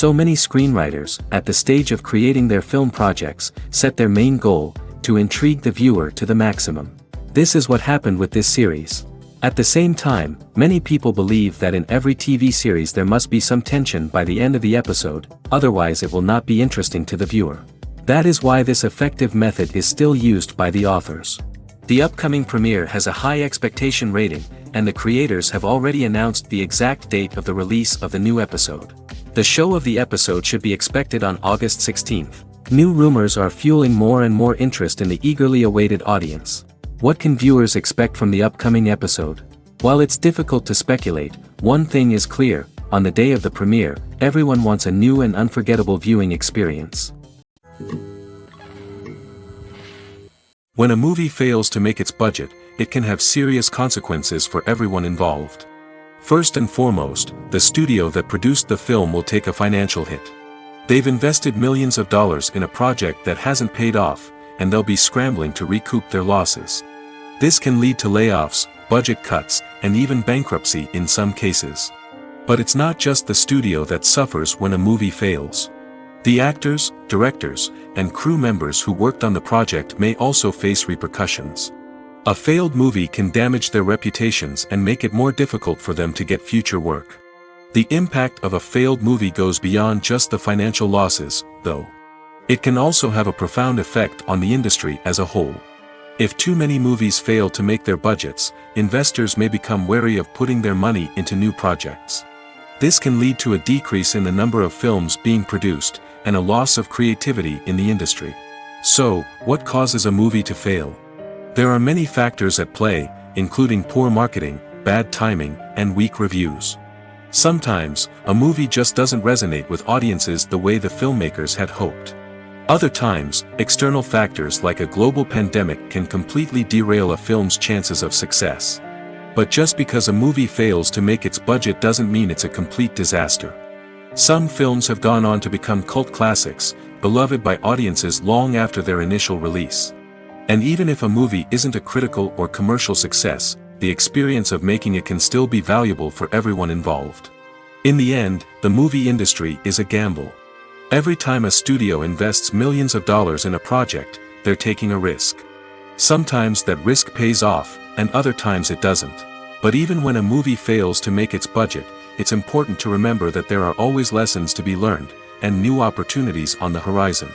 So many screenwriters, at the stage of creating their film projects, set their main goal, to intrigue the viewer to the maximum. This is what happened with this series. At the same time, many people believe that in every TV series there must be some tension by the end of the episode, otherwise it will not be interesting to the viewer. That is why this effective method is still used by the authors. The upcoming premiere has a high expectation rating, and the creators have already announced the exact date of the release of the new episode. The show of the episode should be expected on August 16th. New rumors are fueling more and more interest in the eagerly awaited audience. What can viewers expect from the upcoming episode? While it's difficult to speculate, one thing is clear: on the day of the premiere, everyone wants a new and unforgettable viewing experience. When a movie fails to make its budget, it can have serious consequences for everyone involved. First and foremost, the studio that produced the film will take a financial hit. They've invested millions of dollars in a project that hasn't paid off, and they'll be scrambling to recoup their losses. This can lead to layoffs, budget cuts, and even bankruptcy in some cases. But it's not just the studio that suffers when a movie fails. The actors, directors, and crew members who worked on the project may also face repercussions. A failed movie can damage their reputations and make it more difficult for them to get future work. The impact of a failed movie goes beyond just the financial losses, though. It can also have a profound effect on the industry as a whole. If too many movies fail to make their budgets, investors may become wary of putting their money into new projects. This can lead to a decrease in the number of films being produced, and a loss of creativity in the industry. So, what causes a movie to fail? There are many factors at play, including poor marketing, bad timing, and weak reviews. Sometimes, a movie just doesn't resonate with audiences the way the filmmakers had hoped. Other times, external factors like a global pandemic can completely derail a film's chances of success. But just because a movie fails to make its budget doesn't mean it's a complete disaster. Some films have gone on to become cult classics, beloved by audiences long after their initial release. And even if a movie isn't a critical or commercial success, the experience of making it can still be valuable for everyone involved. In the end, the movie industry is a gamble. Every time a studio invests millions of dollars in a project, they're taking a risk. Sometimes that risk pays off, and other times it doesn't. But even when a movie fails to make its budget, it's important to remember that there are always lessons to be learned, and new opportunities on the horizon.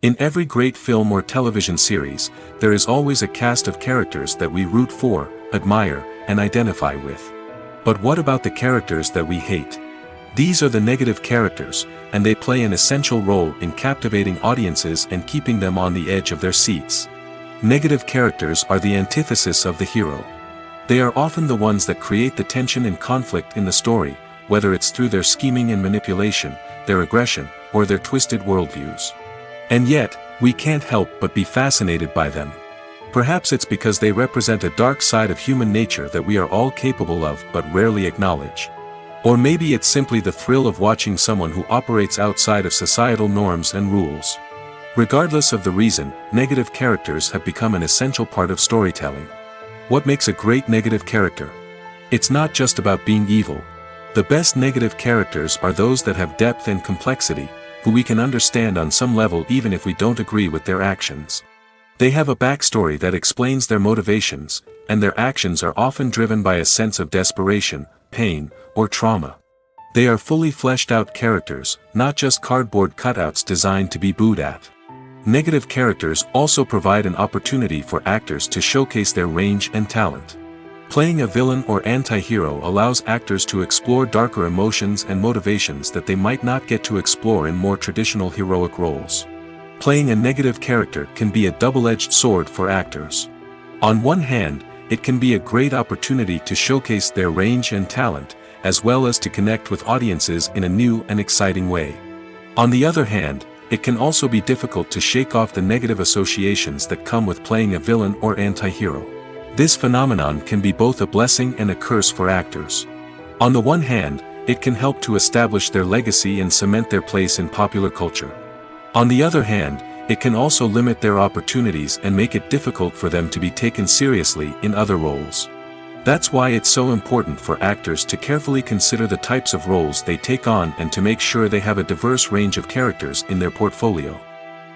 In every great film or television series, there is always a cast of characters that we root for, admire, and identify with. But what about the characters that we hate? These are the negative characters, and they play an essential role in captivating audiences and keeping them on the edge of their seats. Negative characters are the antithesis of the hero. They are often the ones that create the tension and conflict in the story, whether it's through their scheming and manipulation, their aggression, or their twisted worldviews. And yet, we can't help but be fascinated by them. Perhaps it's because they represent a dark side of human nature that we are all capable of but rarely acknowledge. Or maybe it's simply the thrill of watching someone who operates outside of societal norms and rules. Regardless of the reason, negative characters have become an essential part of storytelling. What makes a great negative character? It's not just about being evil. The best negative characters are those that have depth and complexity, who we can understand on some level even if we don't agree with their actions. They have a backstory that explains their motivations, and their actions are often driven by a sense of desperation, pain, or trauma. They are fully fleshed out characters, not just cardboard cutouts designed to be booed at. Negative characters also provide an opportunity for actors to showcase their range and talent. Playing a villain or anti-hero allows actors to explore darker emotions and motivations that they might not get to explore in more traditional heroic roles. Playing a negative character can be a double-edged sword for actors. On one hand, it can be a great opportunity to showcase their range and talent, as well as to connect with audiences in a new and exciting way. On the other hand, it can also be difficult to shake off the negative associations that come with playing a villain or anti-hero. This phenomenon can be both a blessing and a curse for actors. On the one hand, it can help to establish their legacy and cement their place in popular culture. On the other hand, it can also limit their opportunities and make it difficult for them to be taken seriously in other roles. That's why it's so important for actors to carefully consider the types of roles they take on and to make sure they have a diverse range of characters in their portfolio.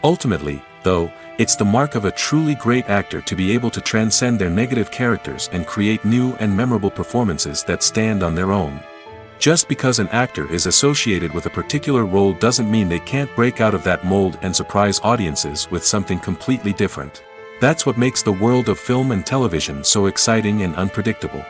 Ultimately, though, it's the mark of a truly great actor to be able to transcend their negative characters and create new and memorable performances that stand on their own. Just because an actor is associated with a particular role doesn't mean they can't break out of that mold and surprise audiences with something completely different. That's what makes the world of film and television so exciting and unpredictable.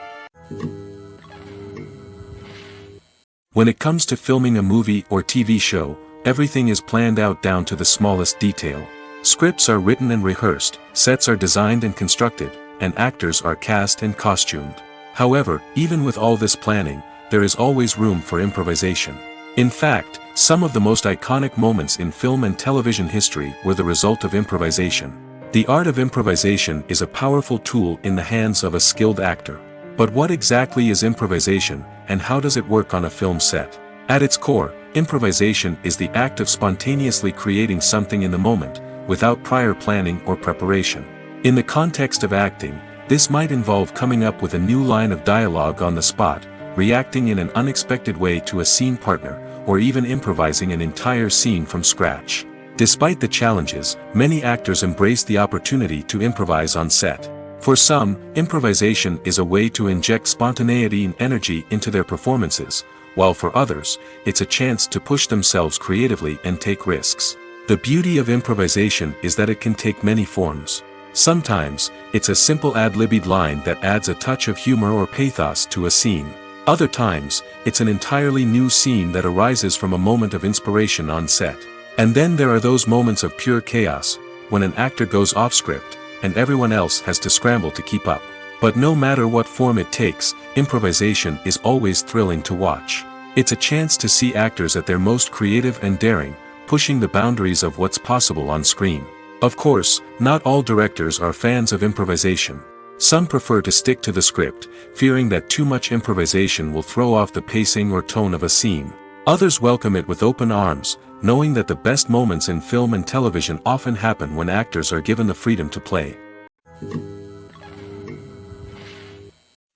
When it comes to filming a movie or TV show, everything is planned out down to the smallest detail. Scripts are written and rehearsed, sets are designed and constructed, and actors are cast and costumed. However, even with all this planning, there is always room for improvisation. In fact, some of the most iconic moments in film and television history were the result of improvisation. The art of improvisation is a powerful tool in the hands of a skilled actor. But what exactly is improvisation, and how does it work on a film set? At its core, improvisation is the act of spontaneously creating something in the moment, without prior planning or preparation. In the context of acting, this might involve coming up with a new line of dialogue on the spot, reacting in an unexpected way to a scene partner, or even improvising an entire scene from scratch. Despite the challenges, many actors embrace the opportunity to improvise on set. For some, improvisation is a way to inject spontaneity and energy into their performances, while for others, it's a chance to push themselves creatively and take risks. The beauty of improvisation is that it can take many forms. Sometimes, it's a simple ad-libbed line that adds a touch of humor or pathos to a scene. Other times, it's an entirely new scene that arises from a moment of inspiration on set. And then there are those moments of pure chaos, when an actor goes off script, and everyone else has to scramble to keep up. But no matter what form it takes, improvisation is always thrilling to watch. It's a chance to see actors at their most creative and daring, pushing the boundaries of what's possible on screen. Of course, not all directors are fans of improvisation. Some prefer to stick to the script, fearing that too much improvisation will throw off the pacing or tone of a scene. Others welcome it with open arms, knowing that the best moments in film and television often happen when actors are given the freedom to play.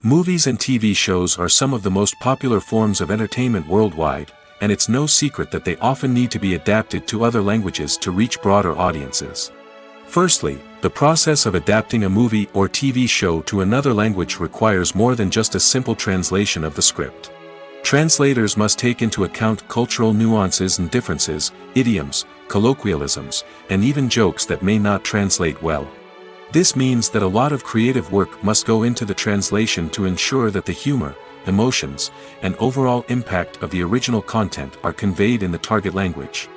Movies and TV shows are some of the most popular forms of entertainment worldwide, and it's no secret that they often need to be adapted to other languages to reach broader audiences. Firstly, the process of adapting a movie or TV show to another language requires more than just a simple translation of the script. Translators must take into account cultural nuances and differences, idioms, colloquialisms, and even jokes that may not translate well. This means that a lot of creative work must go into the translation to ensure that the humor, emotions, and overall impact of the original content are conveyed in the target language.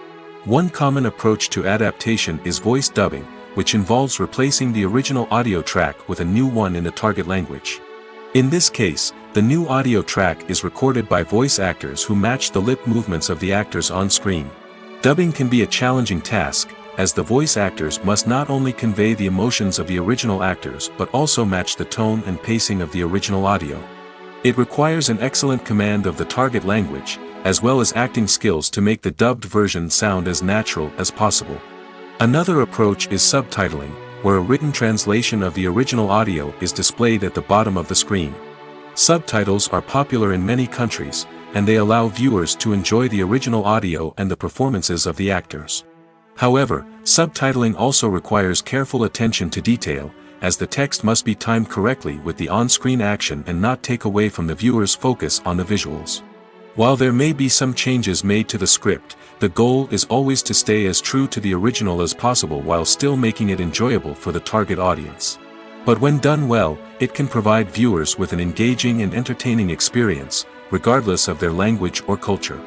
One common approach to adaptation is voice dubbing, which involves replacing the original audio track with a new one in the target language. In this case, the new audio track is recorded by voice actors who match the lip movements of the actors on screen. Dubbing can be a challenging task, as the voice actors must not only convey the emotions of the original actors but also match the tone and pacing of the original audio. It requires an excellent command of the target language, as well as acting skills to make the dubbed version sound as natural as possible. Another approach is subtitling, where a written translation of the original audio is displayed at the bottom of the screen. Subtitles are popular in many countries, and they allow viewers to enjoy the original audio and the performances of the actors. However, subtitling also requires careful attention to detail, as the text must be timed correctly with the on-screen action and not take away from the viewer's focus on the visuals. While there may be some changes made to the script, the goal is always to stay as true to the original as possible while still making it enjoyable for the target audience. But when done well, it can provide viewers with an engaging and entertaining experience, regardless of their language or culture.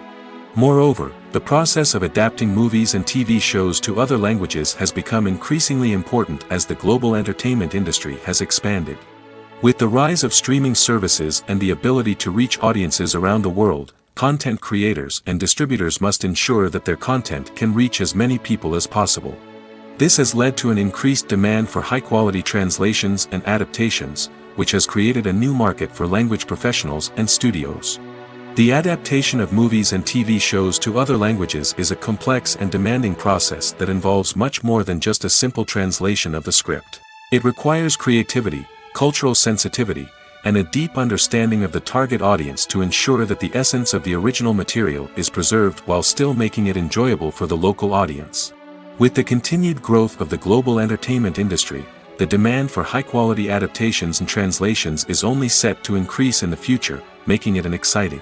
Moreover, the process of adapting movies and TV shows to other languages has become increasingly important as the global entertainment industry has expanded. With the rise of streaming services and the ability to reach audiences around the world, content creators and distributors must ensure that their content can reach as many people as possible. This has led to an increased demand for high-quality translations and adaptations, which has created a new market for language professionals and studios. The adaptation of movies and TV shows to other languages is a complex and demanding process that involves much more than just a simple translation of the script. It requires creativity, cultural sensitivity, and a deep understanding of the target audience to ensure that the essence of the original material is preserved while still making it enjoyable for the local audience. With the continued growth of the global entertainment industry, the demand for high-quality adaptations and translations is only set to increase in the future, making it an exciting.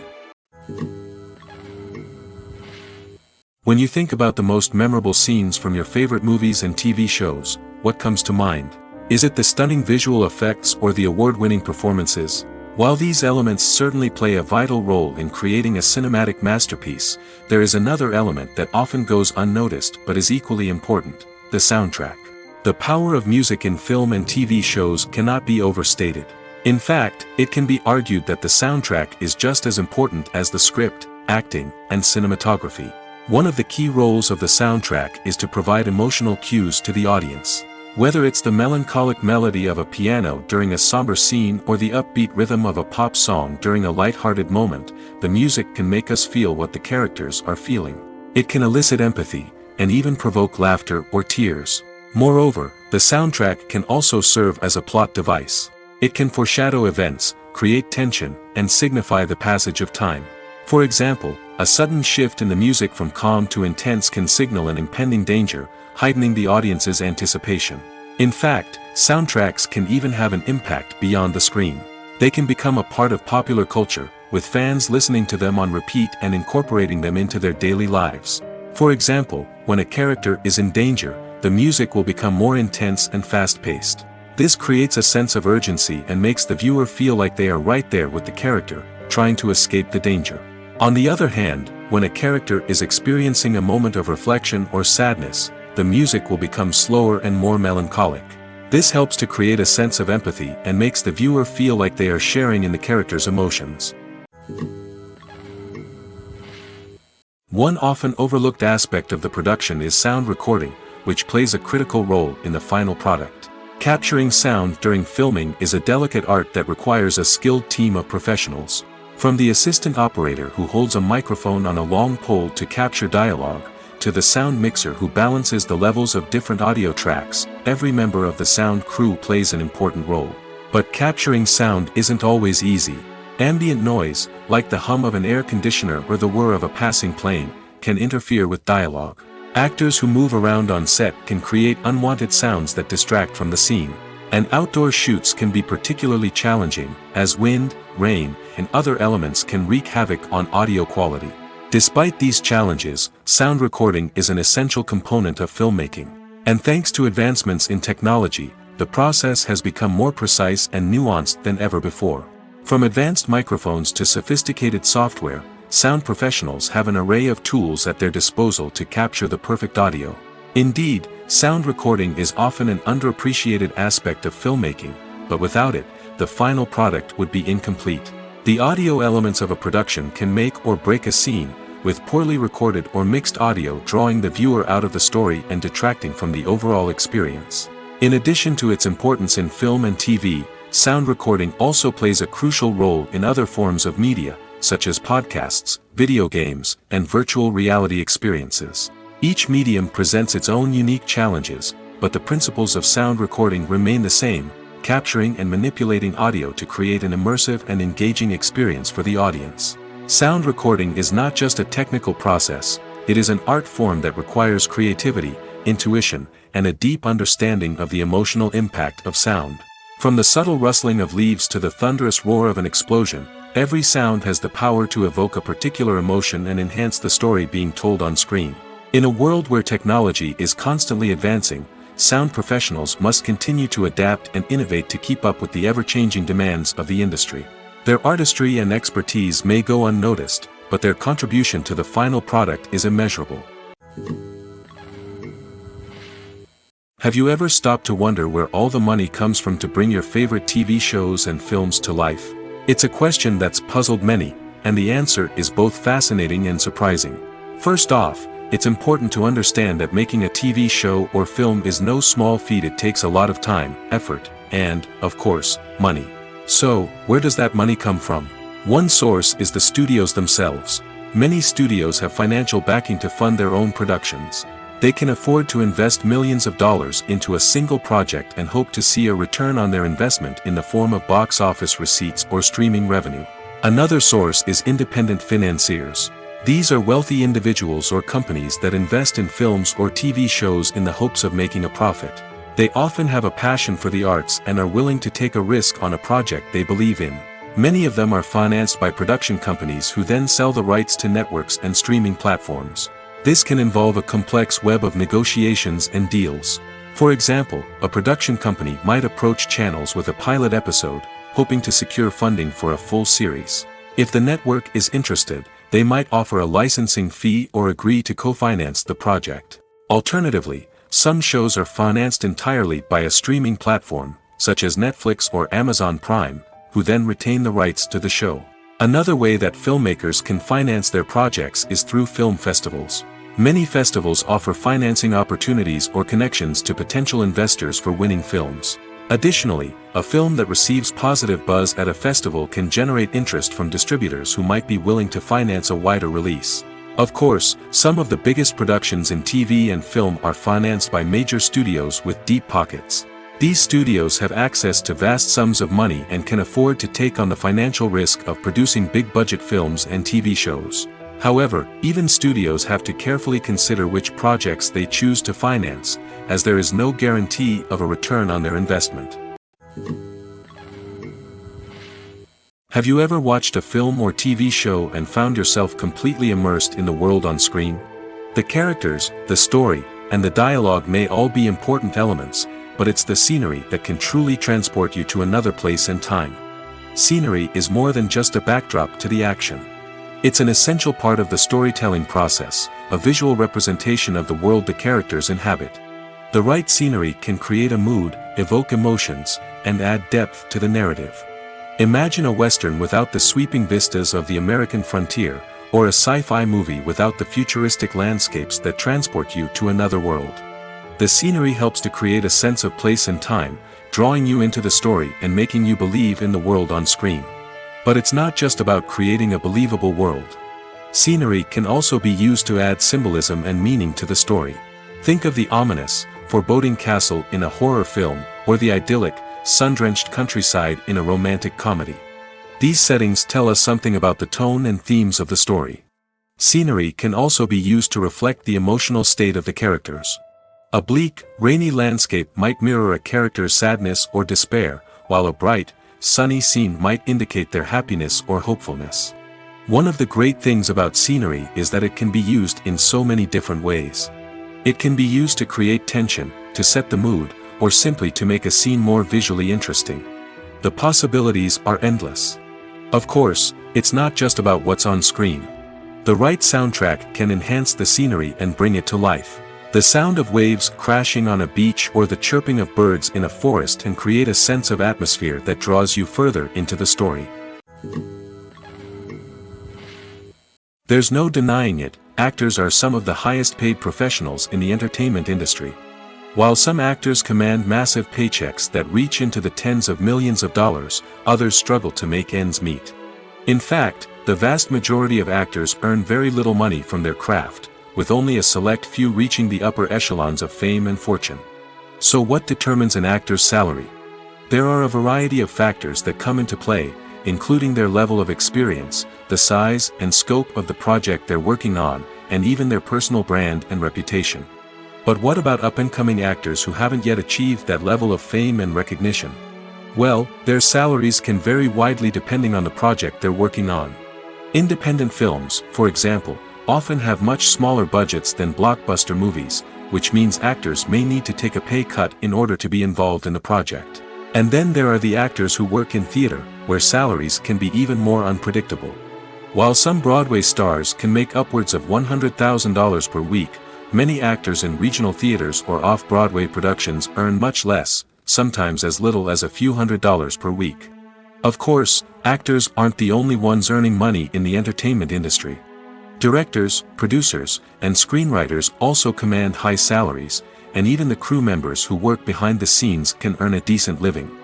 When you think about the most memorable scenes from your favorite movies and TV shows, what comes to mind? Is it the stunning visual effects or the award-winning performances? While these elements certainly play a vital role in creating a cinematic masterpiece, there is another element that often goes unnoticed but is equally important: the soundtrack. The power of music in film and TV shows cannot be overstated. In fact, it can be argued that the soundtrack is just as important as the script, acting, and cinematography. One of the key roles of the soundtrack is to provide emotional cues to the audience. Whether it's the melancholic melody of a piano during a somber scene or the upbeat rhythm of a pop song during a light-hearted moment, the music can make us feel what the characters are feeling. It can elicit empathy, and even provoke laughter or tears. Moreover, the soundtrack can also serve as a plot device. It can foreshadow events, create tension, and signify the passage of time. For example, a sudden shift in the music from calm to intense can signal an impending danger, heightening the audience's anticipation. In fact, soundtracks can even have an impact beyond the screen. They can become a part of popular culture, with fans listening to them on repeat and incorporating them into their daily lives. For example, when a character is in danger, the music will become more intense and fast-paced. This creates a sense of urgency and makes the viewer feel like they are right there with the character, trying to escape the danger. On the other hand, when a character is experiencing a moment of reflection or sadness, the music will become slower and more melancholic. This helps to create a sense of empathy and makes the viewer feel like they are sharing in the character's emotions. One often overlooked aspect of the production is sound recording, which plays a critical role in the final product. Capturing sound during filming is a delicate art that requires a skilled team of professionals. From the assistant operator who holds a microphone on a long pole to capture dialogue, to the sound mixer who balances the levels of different audio tracks, every member of the sound crew plays an important role. But capturing sound isn't always easy. Ambient noise, like the hum of an air conditioner or the whir of a passing plane, can interfere with dialogue. Actors who move around on set can create unwanted sounds that distract from the scene. And outdoor shoots can be particularly challenging, as wind, rain, and other elements can wreak havoc on audio quality. Despite these challenges, sound recording is an essential component of filmmaking. And thanks to advancements in technology, the process has become more precise and nuanced than ever before. From advanced microphones to sophisticated software, sound professionals have an array of tools at their disposal to capture the perfect audio. Indeed, sound recording is often an underappreciated aspect of filmmaking, but without it, the final product would be incomplete. The audio elements of a production can make or break a scene, with poorly recorded or mixed audio drawing the viewer out of the story and detracting from the overall experience. In addition to its importance in film and TV, sound recording also plays a crucial role in other forms of media, such as podcasts, video games, and virtual reality experiences. Each medium presents its own unique challenges, but the principles of sound recording remain the same: capturing and manipulating audio to create an immersive and engaging experience for the audience. Sound recording is not just a technical process, it is an art form that requires creativity, intuition, and a deep understanding of the emotional impact of sound. From the subtle rustling of leaves to the thunderous roar of an explosion, every sound has the power to evoke a particular emotion and enhance the story being told on screen. In a world where technology is constantly advancing, sound professionals must continue to adapt and innovate to keep up with the ever-changing demands of the industry. Their artistry and expertise may go unnoticed, but their contribution to the final product is immeasurable. Have you ever stopped to wonder where all the money comes from to bring your favorite TV shows and films to life? It's a question that's puzzled many, and the answer is both fascinating and surprising. First off, it's important to understand that making a TV show or film is no small feat. It takes a lot of time, effort, and, of course, money. So, where does that money come from? One source is the studios themselves. Many studios have financial backing to fund their own productions. They can afford to invest millions of dollars into a single project and hope to see a return on their investment in the form of box office receipts or streaming revenue. Another source is independent financiers. These are wealthy individuals or companies that invest in films or TV shows in the hopes of making a profit. They often have a passion for the arts and are willing to take a risk on a project they believe in. Many of them are financed by production companies who then sell the rights to networks and streaming platforms. This can involve a complex web of negotiations and deals. For example, a production company might approach channels with a pilot episode, hoping to secure funding for a full series. If the network is interested, they might offer a licensing fee or agree to co-finance the project. Alternatively, some shows are financed entirely by a streaming platform, such as Netflix or Amazon Prime, who then retain the rights to the show. Another way that filmmakers can finance their projects is through film festivals. Many festivals offer financing opportunities or connections to potential investors for winning films. Additionally, a film that receives positive buzz at a festival can generate interest from distributors who might be willing to finance a wider release. Of course, some of the biggest productions in TV and film are financed by major studios with deep pockets. These studios have access to vast sums of money and can afford to take on the financial risk of producing big-budget films and TV shows. However, even studios have to carefully consider which projects they choose to finance, as there is no guarantee of a return on their investment. Have you ever watched a film or TV show and found yourself completely immersed in the world on screen? The characters, the story, and the dialogue may all be important elements, but it's the scenery that can truly transport you to another place and time. Scenery is more than just a backdrop to the action. It's an essential part of the storytelling process, a visual representation of the world the characters inhabit. The right scenery can create a mood, evoke emotions, and add depth to the narrative. Imagine a Western without the sweeping vistas of the American frontier, or a sci-fi movie without the futuristic landscapes that transport you to another world. The scenery helps to create a sense of place and time, drawing you into the story and making you believe in the world on screen. But it's not just about creating a believable world. Scenery can also be used to add symbolism and meaning to the story. Think of the ominous, foreboding castle in a horror film, or the idyllic, sun-drenched countryside in a romantic comedy. These settings tell us something about the tone and themes of the story. Scenery can also be used to reflect the emotional state of the characters. A bleak, rainy landscape might mirror a character's sadness or despair, while a bright, sunny scene might indicate their happiness or hopefulness. One of the great things about scenery is that it can be used in so many different ways. It can be used to create tension, to set the mood, or simply to make a scene more visually interesting. The possibilities are endless. Of course, it's not just about what's on screen. The right soundtrack can enhance the scenery and bring it to life. The sound of waves crashing on a beach or the chirping of birds in a forest can create a sense of atmosphere that draws you further into the story. There's no denying it, actors are some of the highest paid professionals in the entertainment industry. While some actors command massive paychecks that reach into the tens of millions of dollars, others struggle to make ends meet. In fact, the vast majority of actors earn very little money from their craft, with only a select few reaching the upper echelons of fame and fortune. So what determines an actor's salary? There are a variety of factors that come into play, including their level of experience, the size and scope of the project they're working on, and even their personal brand and reputation. But what about up-and-coming actors who haven't yet achieved that level of fame and recognition? Well, their salaries can vary widely depending on the project they're working on. Independent films, for example, often have much smaller budgets than blockbuster movies, which means actors may need to take a pay cut in order to be involved in the project. And then there are the actors who work in theater, where salaries can be even more unpredictable. While some Broadway stars can make upwards of $100,000 per week, many actors in regional theaters or off-Broadway productions earn much less, sometimes as little as a few $100s per week. Of course, actors aren't the only ones earning money in the entertainment industry. Directors, producers, and screenwriters also command high salaries, and even the crew members who work behind the scenes can earn a decent living.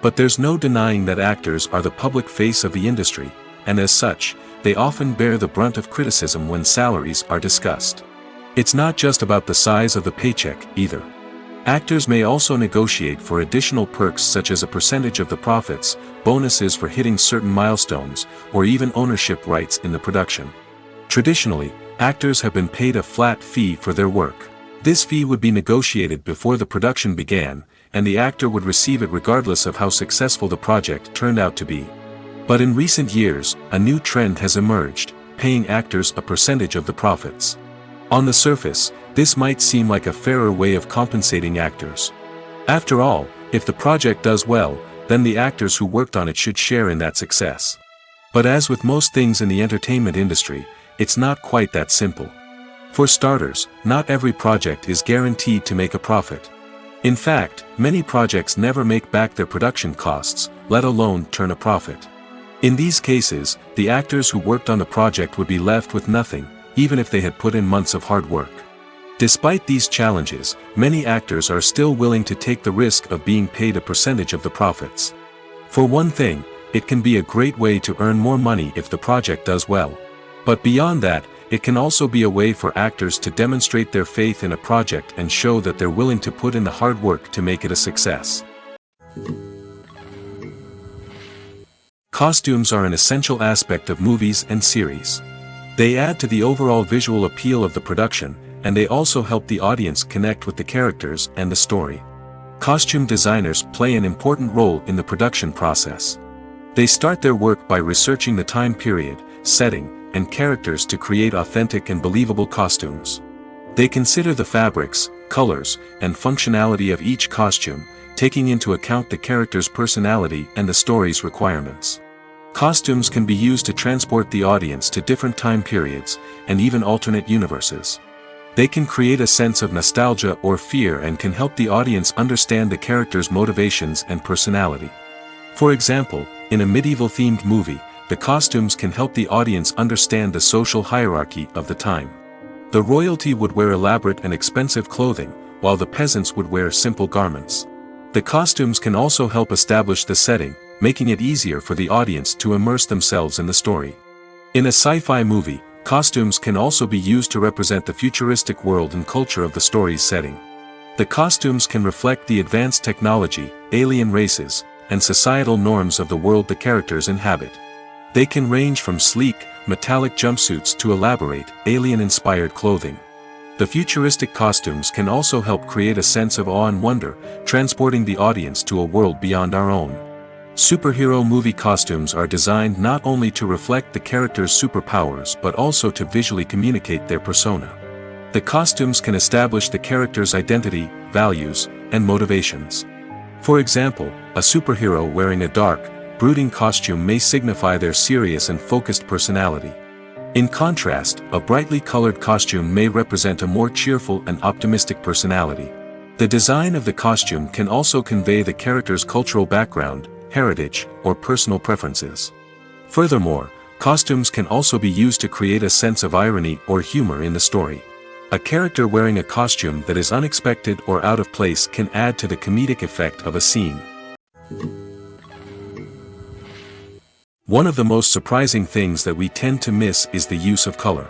But there's no denying that actors are the public face of the industry, and as such, they often bear the brunt of criticism when salaries are discussed. It's not just about the size of the paycheck, either. Actors may also negotiate for additional perks such as a percentage of the profits, bonuses for hitting certain milestones, or even ownership rights in the production. Traditionally, actors have been paid a flat fee for their work. This fee would be negotiated before the production began, and the actor would receive it regardless of how successful the project turned out to be. But in recent years, a new trend has emerged, paying actors a percentage of the profits. On the surface, this might seem like a fairer way of compensating actors. After all, if the project does well, then the actors who worked on it should share in that success. But as with most things in the entertainment industry, it's not quite that simple. For starters, not every project is guaranteed to make a profit. In fact, many projects never make back their production costs, let alone turn a profit. In these cases, the actors who worked on the project would be left with nothing, even if they had put in months of hard work. Despite these challenges, many actors are still willing to take the risk of being paid a percentage of the profits. For one thing, it can be a great way to earn more money if the project does well. But beyond that, it can also be a way for actors to demonstrate their faith in a project and show that they're willing to put in the hard work to make it a success. Costumes are an essential aspect of movies and series. They add to the overall visual appeal of the production, and they also help the audience connect with the characters and the story. Costume designers play an important role in the production process. They start their work by researching the time period, setting, and characters to create authentic and believable costumes. They consider the fabrics, colors, and functionality of each costume, taking into account the character's personality and the story's requirements. Costumes can be used to transport the audience to different time periods, and even alternate universes. They can create a sense of nostalgia or fear and can help the audience understand the character's motivations and personality. For example, in a medieval-themed movie, the costumes can help the audience understand the social hierarchy of the time. The royalty would wear elaborate and expensive clothing, while the peasants would wear simple garments. The costumes can also help establish the setting, making it easier for the audience to immerse themselves in the story. In a sci-fi movie, costumes can also be used to represent the futuristic world and culture of the story's setting. The costumes can reflect the advanced technology, alien races, and societal norms of the world the characters inhabit. They can range from sleek, metallic jumpsuits to elaborate, alien-inspired clothing. The futuristic costumes can also help create a sense of awe and wonder, transporting the audience to a world beyond our own. Superhero movie costumes are designed not only to reflect the character's superpowers but also to visually communicate their persona. The costumes can establish the character's identity, values, and motivations. For example, a superhero wearing a dark, brooding costume may signify their serious and focused personality. In contrast, a brightly colored costume may represent a more cheerful and optimistic personality. The design of the costume can also convey the character's cultural background, heritage, or personal preferences. Furthermore, costumes can also be used to create a sense of irony or humor in the story. A character wearing a costume that is unexpected or out of place can add to the comedic effect of a scene. One of the most surprising things that we tend to miss is the use of color.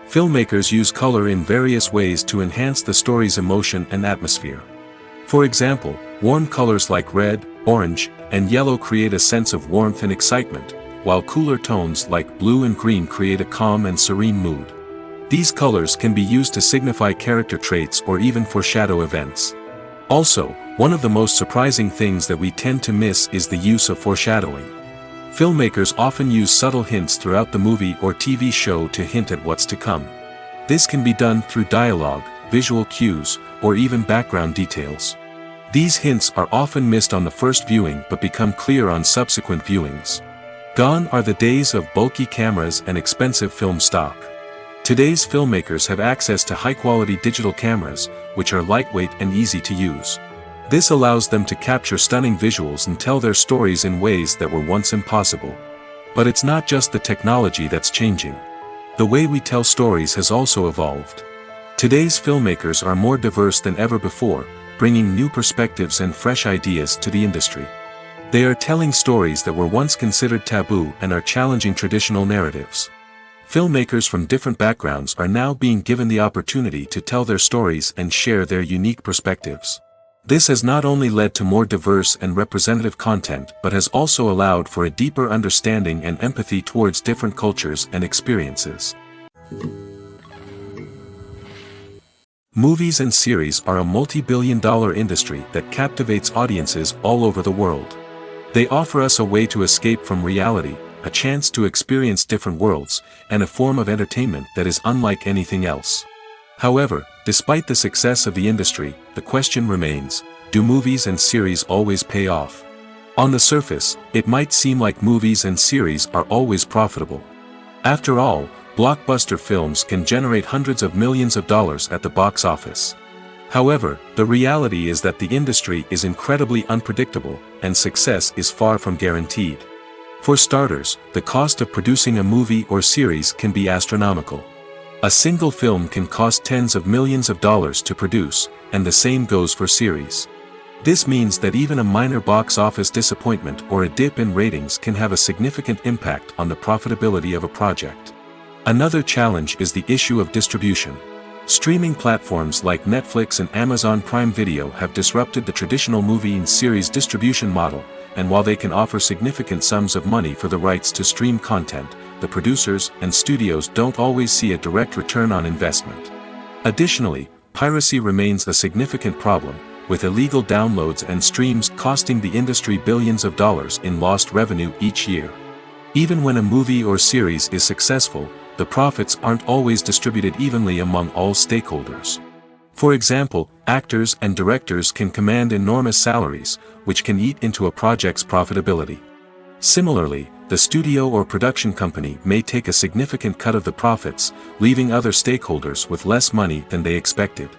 Filmmakers use color in various ways to enhance the story's emotion and atmosphere. For example, warm colors like red, orange, and yellow create a sense of warmth and excitement, while cooler tones like blue and green create a calm and serene mood. These colors can be used to signify character traits or even foreshadow events. Also, one of the most surprising things that we tend to miss is the use of foreshadowing. Filmmakers often use subtle hints throughout the movie or TV show to hint at what's to come. This can be done through dialogue, visual cues, or even background details. These hints are often missed on the first viewing but become clear on subsequent viewings. Gone are the days of bulky cameras and expensive film stock. Today's filmmakers have access to high-quality digital cameras, which are lightweight and easy to use. This allows them to capture stunning visuals and tell their stories in ways that were once impossible. But it's not just the technology that's changing. The way we tell stories has also evolved. Today's filmmakers are more diverse than ever before, bringing new perspectives and fresh ideas to the industry. They are telling stories that were once considered taboo and are challenging traditional narratives. Filmmakers from different backgrounds are now being given the opportunity to tell their stories and share their unique perspectives. This has not only led to more diverse and representative content but has also allowed for a deeper understanding and empathy towards different cultures and experiences. Movies and series are a multi-billion-dollar industry that captivates audiences all over the world. They offer us a way to escape from reality, a chance to experience different worlds, and a form of entertainment that is unlike anything else. However, despite the success of the industry, the question remains, do movies and series always pay off? On the surface, it might seem like movies and series are always profitable. After all, blockbuster films can generate hundreds of millions of dollars at the box office. However, the reality is that the industry is incredibly unpredictable, and success is far from guaranteed. For starters, the cost of producing a movie or series can be astronomical. A single film can cost tens of millions of dollars to produce, and the same goes for series. This means that even a minor box office disappointment or a dip in ratings can have a significant impact on the profitability of a project. Another challenge is the issue of distribution. Streaming platforms like Netflix and Amazon Prime Video have disrupted the traditional movie and series distribution model, and while they can offer significant sums of money for the rights to stream content, the producers and studios don't always see a direct return on investment. Additionally, piracy remains a significant problem, with illegal downloads and streams costing the industry billions of dollars in lost revenue each year. Even when a movie or series is successful, the profits aren't always distributed evenly among all stakeholders. For example, actors and directors can command enormous salaries, which can eat into a project's profitability. Similarly, the studio or production company may take a significant cut of the profits, leaving other stakeholders with less money than they expected.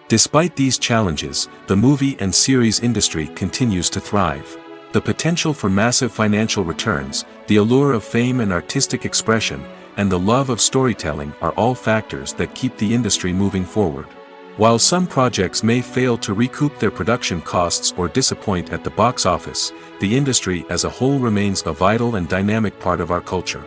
Despite these challenges, the movie and series industry continues to thrive. The potential for massive financial returns, the allure of fame and artistic expression, and the love of storytelling are all factors that keep the industry moving forward. While some projects may fail to recoup their production costs or disappoint at the box office, the industry as a whole remains a vital and dynamic part of our culture.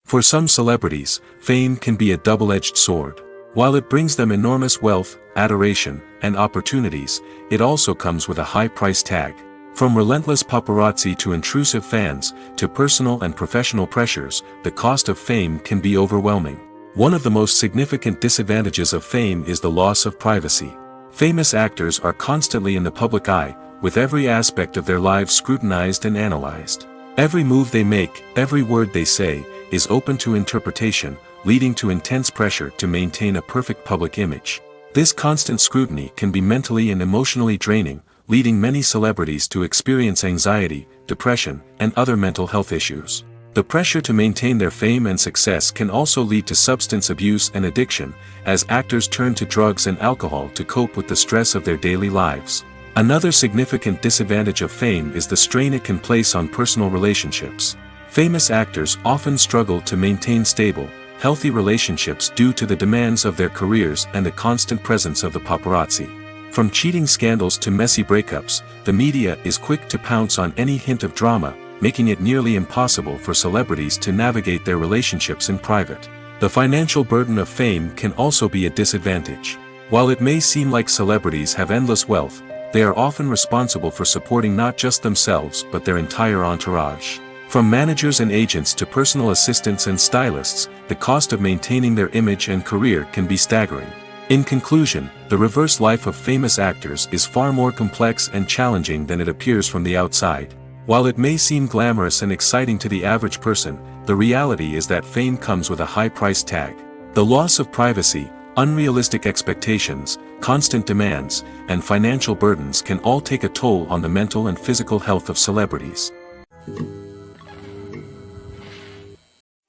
For some celebrities, fame can be a double-edged sword. While it brings them enormous wealth, adoration, and opportunities, it also comes with a high price tag. From relentless paparazzi to intrusive fans, to personal and professional pressures, the cost of fame can be overwhelming. One of the most significant disadvantages of fame is the loss of privacy. Famous actors are constantly in the public eye, with every aspect of their lives scrutinized and analyzed. Every move they make, every word they say, is open to interpretation, leading to intense pressure to maintain a perfect public image. This constant scrutiny can be mentally and emotionally draining, leading many celebrities to experience anxiety, depression, and other mental health issues. The pressure to maintain their fame and success can also lead to substance abuse and addiction, as actors turn to drugs and alcohol to cope with the stress of their daily lives. Another significant disadvantage of fame is the strain it can place on personal relationships. Famous actors often struggle to maintain stable, healthy relationships due to the demands of their careers and the constant presence of the paparazzi. From cheating scandals to messy breakups, the media is quick to pounce on any hint of drama, making it nearly impossible for celebrities to navigate their relationships in private. The financial burden of fame can also be a disadvantage. While it may seem like celebrities have endless wealth, they are often responsible for supporting not just themselves but their entire entourage. From managers and agents to personal assistants and stylists, the cost of maintaining their image and career can be staggering. In conclusion, the reverse life of famous actors is far more complex and challenging than it appears from the outside. While it may seem glamorous and exciting to the average person, the reality is that fame comes with a high price tag. The loss of privacy, unrealistic expectations, constant demands, and financial burdens can all take a toll on the mental and physical health of celebrities.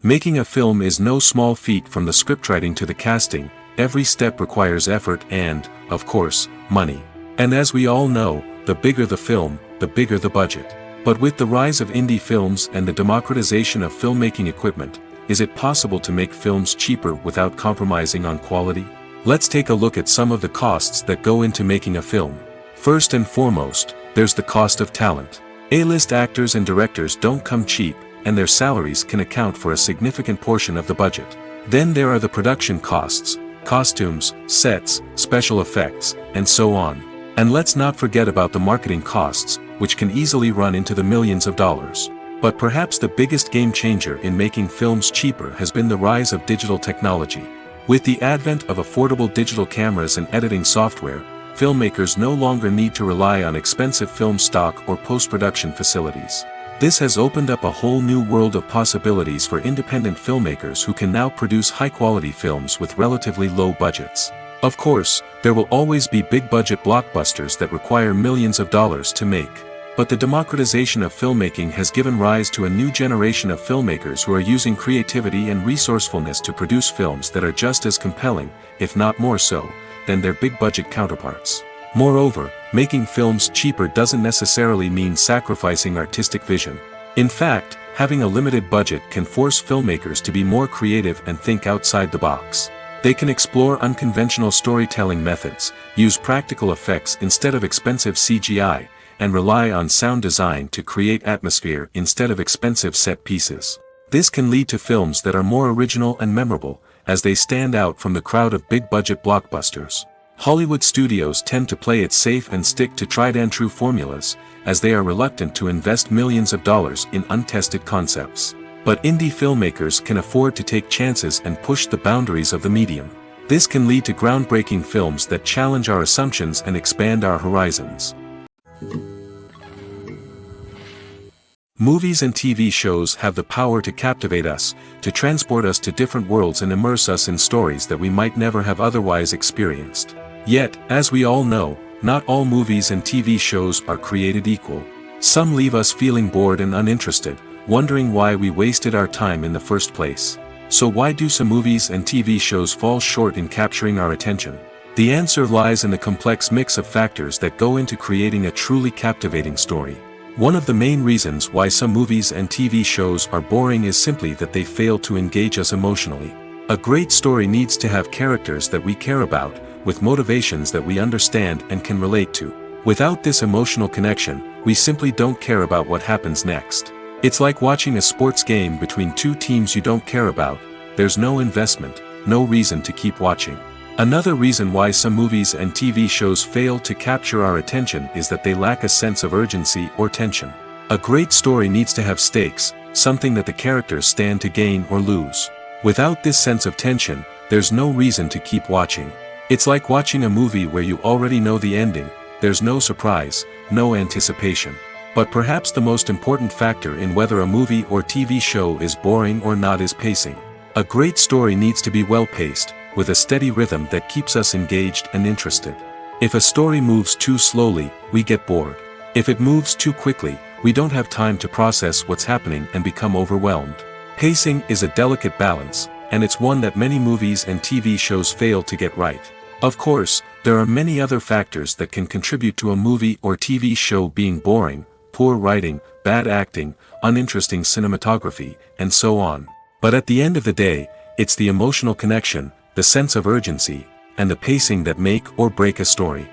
Making a film is no small feat. From the scriptwriting to the casting, every step requires effort and, of course, money. And as we all know, the bigger the film, the bigger the budget. But with the rise of indie films and the democratization of filmmaking equipment, is it possible to make films cheaper without compromising on quality? Let's take a look at some of the costs that go into making a film. First and foremost, there's the cost of talent. A-list actors and directors don't come cheap, and their salaries can account for a significant portion of the budget. Then there are the production costs, costumes, sets, special effects, and so on. And let's not forget about the marketing costs, which can easily run into the millions of dollars. But perhaps the biggest game changer in making films cheaper has been the rise of digital technology. With the advent of affordable digital cameras and editing software, filmmakers no longer need to rely on expensive film stock or post-production facilities. This has opened up a whole new world of possibilities for independent filmmakers who can now produce high-quality films with relatively low budgets. Of course, there will always be big-budget blockbusters that require millions of dollars to make. But the democratization of filmmaking has given rise to a new generation of filmmakers who are using creativity and resourcefulness to produce films that are just as compelling, if not more so, than their big-budget counterparts. Moreover, making films cheaper doesn't necessarily mean sacrificing artistic vision. In fact, having a limited budget can force filmmakers to be more creative and think outside the box. They can explore unconventional storytelling methods, use practical effects instead of expensive CGI, and rely on sound design to create atmosphere instead of expensive set pieces. This can lead to films that are more original and memorable, as they stand out from the crowd of big-budget blockbusters. Hollywood studios tend to play it safe and stick to tried-and-true formulas, as they are reluctant to invest millions of dollars in untested concepts. But indie filmmakers can afford to take chances and push the boundaries of the medium. This can lead to groundbreaking films that challenge our assumptions and expand our horizons. Movies and TV shows have the power to captivate us, to transport us to different worlds and immerse us in stories that we might never have otherwise experienced. Yet, as we all know, not all movies and TV shows are created equal. Some leave us feeling bored and uninterested, wondering why we wasted our time in the first place. So why do some movies and TV shows fall short in capturing our attention? The answer lies in the complex mix of factors that go into creating a truly captivating story. One of the main reasons why some movies and TV shows are boring is simply that they fail to engage us emotionally. A great story needs to have characters that we care about, with motivations that we understand and can relate to. Without this emotional connection, we simply don't care about what happens next. It's like watching a sports game between two teams you don't care about. There's no investment, no reason to keep watching. Another reason why some movies and TV shows fail to capture our attention is that they lack a sense of urgency or tension. A great story needs to have stakes, something that the characters stand to gain or lose. Without this sense of tension, there's no reason to keep watching. It's like watching a movie where you already know the ending. There's no surprise, no anticipation. But perhaps the most important factor in whether a movie or TV show is boring or not is pacing. A great story needs to be well-paced, with a steady rhythm that keeps us engaged and interested. If a story moves too slowly, we get bored. If it moves too quickly, we don't have time to process what's happening and become overwhelmed. Pacing is a delicate balance, and it's one that many movies and TV shows fail to get right. Of course, there are many other factors that can contribute to a movie or TV show being boring: poor writing, bad acting, uninteresting cinematography, and so on. But at the end of the day, it's the emotional connection, the sense of urgency, and the pacing that make or break a story.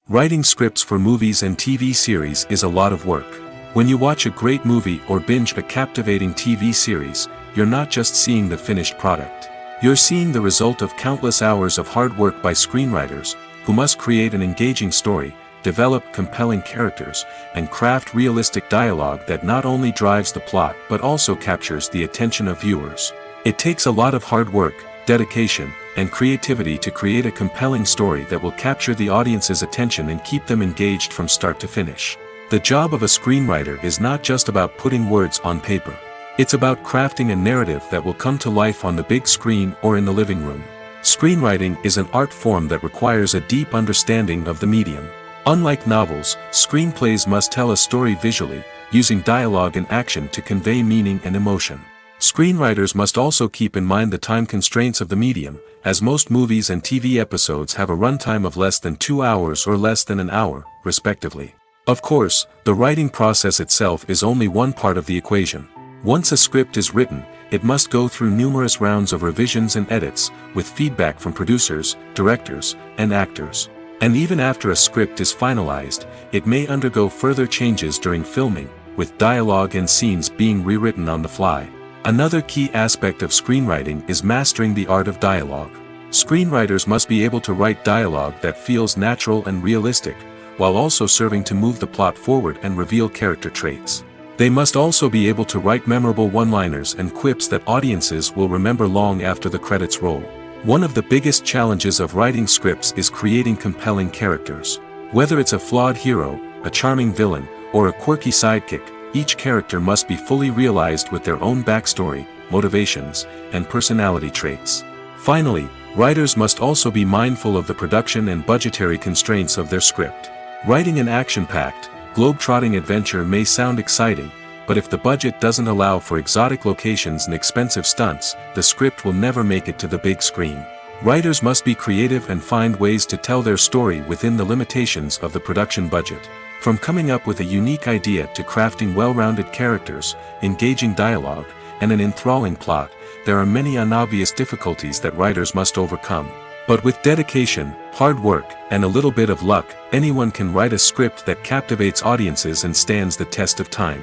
Writing scripts for movies and TV series is a lot of work. When you watch a great movie or binge a captivating TV series, you're not just seeing the finished product. You're seeing the result of countless hours of hard work by screenwriters, who must create an engaging story, develop compelling characters, and craft realistic dialogue that not only drives the plot but also captures the attention of viewers. It takes a lot of hard work, dedication, and creativity to create a compelling story that will capture the audience's attention and keep them engaged from start to finish. The job of a screenwriter is not just about putting words on paper. It's about crafting a narrative that will come to life on the big screen or in the living room. Screenwriting is an art form that requires a deep understanding of the medium. Unlike novels, screenplays must tell a story visually, using dialogue and action to convey meaning and emotion. Screenwriters must also keep in mind the time constraints of the medium, as most movies and TV episodes have a runtime of less than 2 hours or less than an hour, respectively. Of course, the writing process itself is only one part of the equation. Once a script is written, it must go through numerous rounds of revisions and edits, with feedback from producers, directors, and actors. And even after a script is finalized, it may undergo further changes during filming, with dialogue and scenes being rewritten on the fly. Another key aspect of screenwriting is mastering the art of dialogue. Screenwriters must be able to write dialogue that feels natural and realistic, while also serving to move the plot forward and reveal character traits. They must also be able to write memorable one-liners and quips that audiences will remember long after the credits roll. One of the biggest challenges of writing scripts is creating compelling characters. Whether it's a flawed hero, a charming villain, or a quirky sidekick, each character must be fully realized with their own backstory, motivations, and personality traits. Finally, writers must also be mindful of the production and budgetary constraints of their script. Writing an action-packed, globe-trotting adventure may sound exciting, but if the budget doesn't allow for exotic locations and expensive stunts, the script will never make it to the big screen. Writers must be creative and find ways to tell their story within the limitations of the production budget. From coming up with a unique idea to crafting well-rounded characters, engaging dialogue, and an enthralling plot, there are many unobvious difficulties that writers must overcome. But with dedication, hard work, and a little bit of luck, anyone can write a script that captivates audiences and stands the test of time.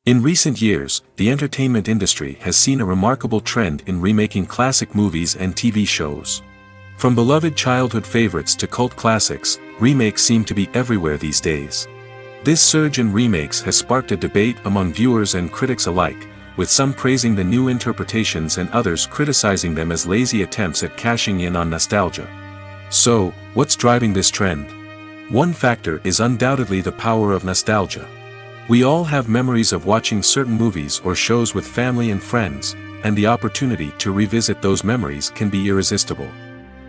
In recent years, the entertainment industry has seen a remarkable trend in remaking classic movies and TV shows. From beloved childhood favorites to cult classics, remakes seem to be everywhere these days. This surge in remakes has sparked a debate among viewers and critics alike, with some praising the new interpretations and others criticizing them as lazy attempts at cashing in on nostalgia. So, what's driving this trend? One factor is undoubtedly the power of nostalgia. We all have memories of watching certain movies or shows with family and friends, and the opportunity to revisit those memories can be irresistible.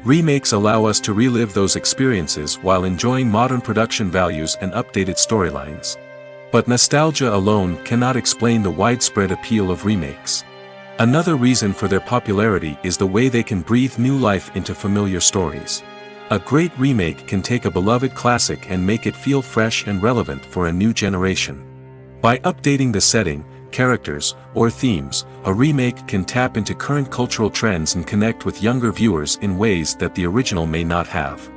Remakes allow us to relive those experiences while enjoying modern production values and updated storylines. But nostalgia alone cannot explain the widespread appeal of remakes. Another reason for their popularity is the way they can breathe new life into familiar stories. A great remake can take a beloved classic and make it feel fresh and relevant for a new generation. By updating the setting, characters, or themes, a remake can tap into current cultural trends and connect with younger viewers in ways that the original may not have.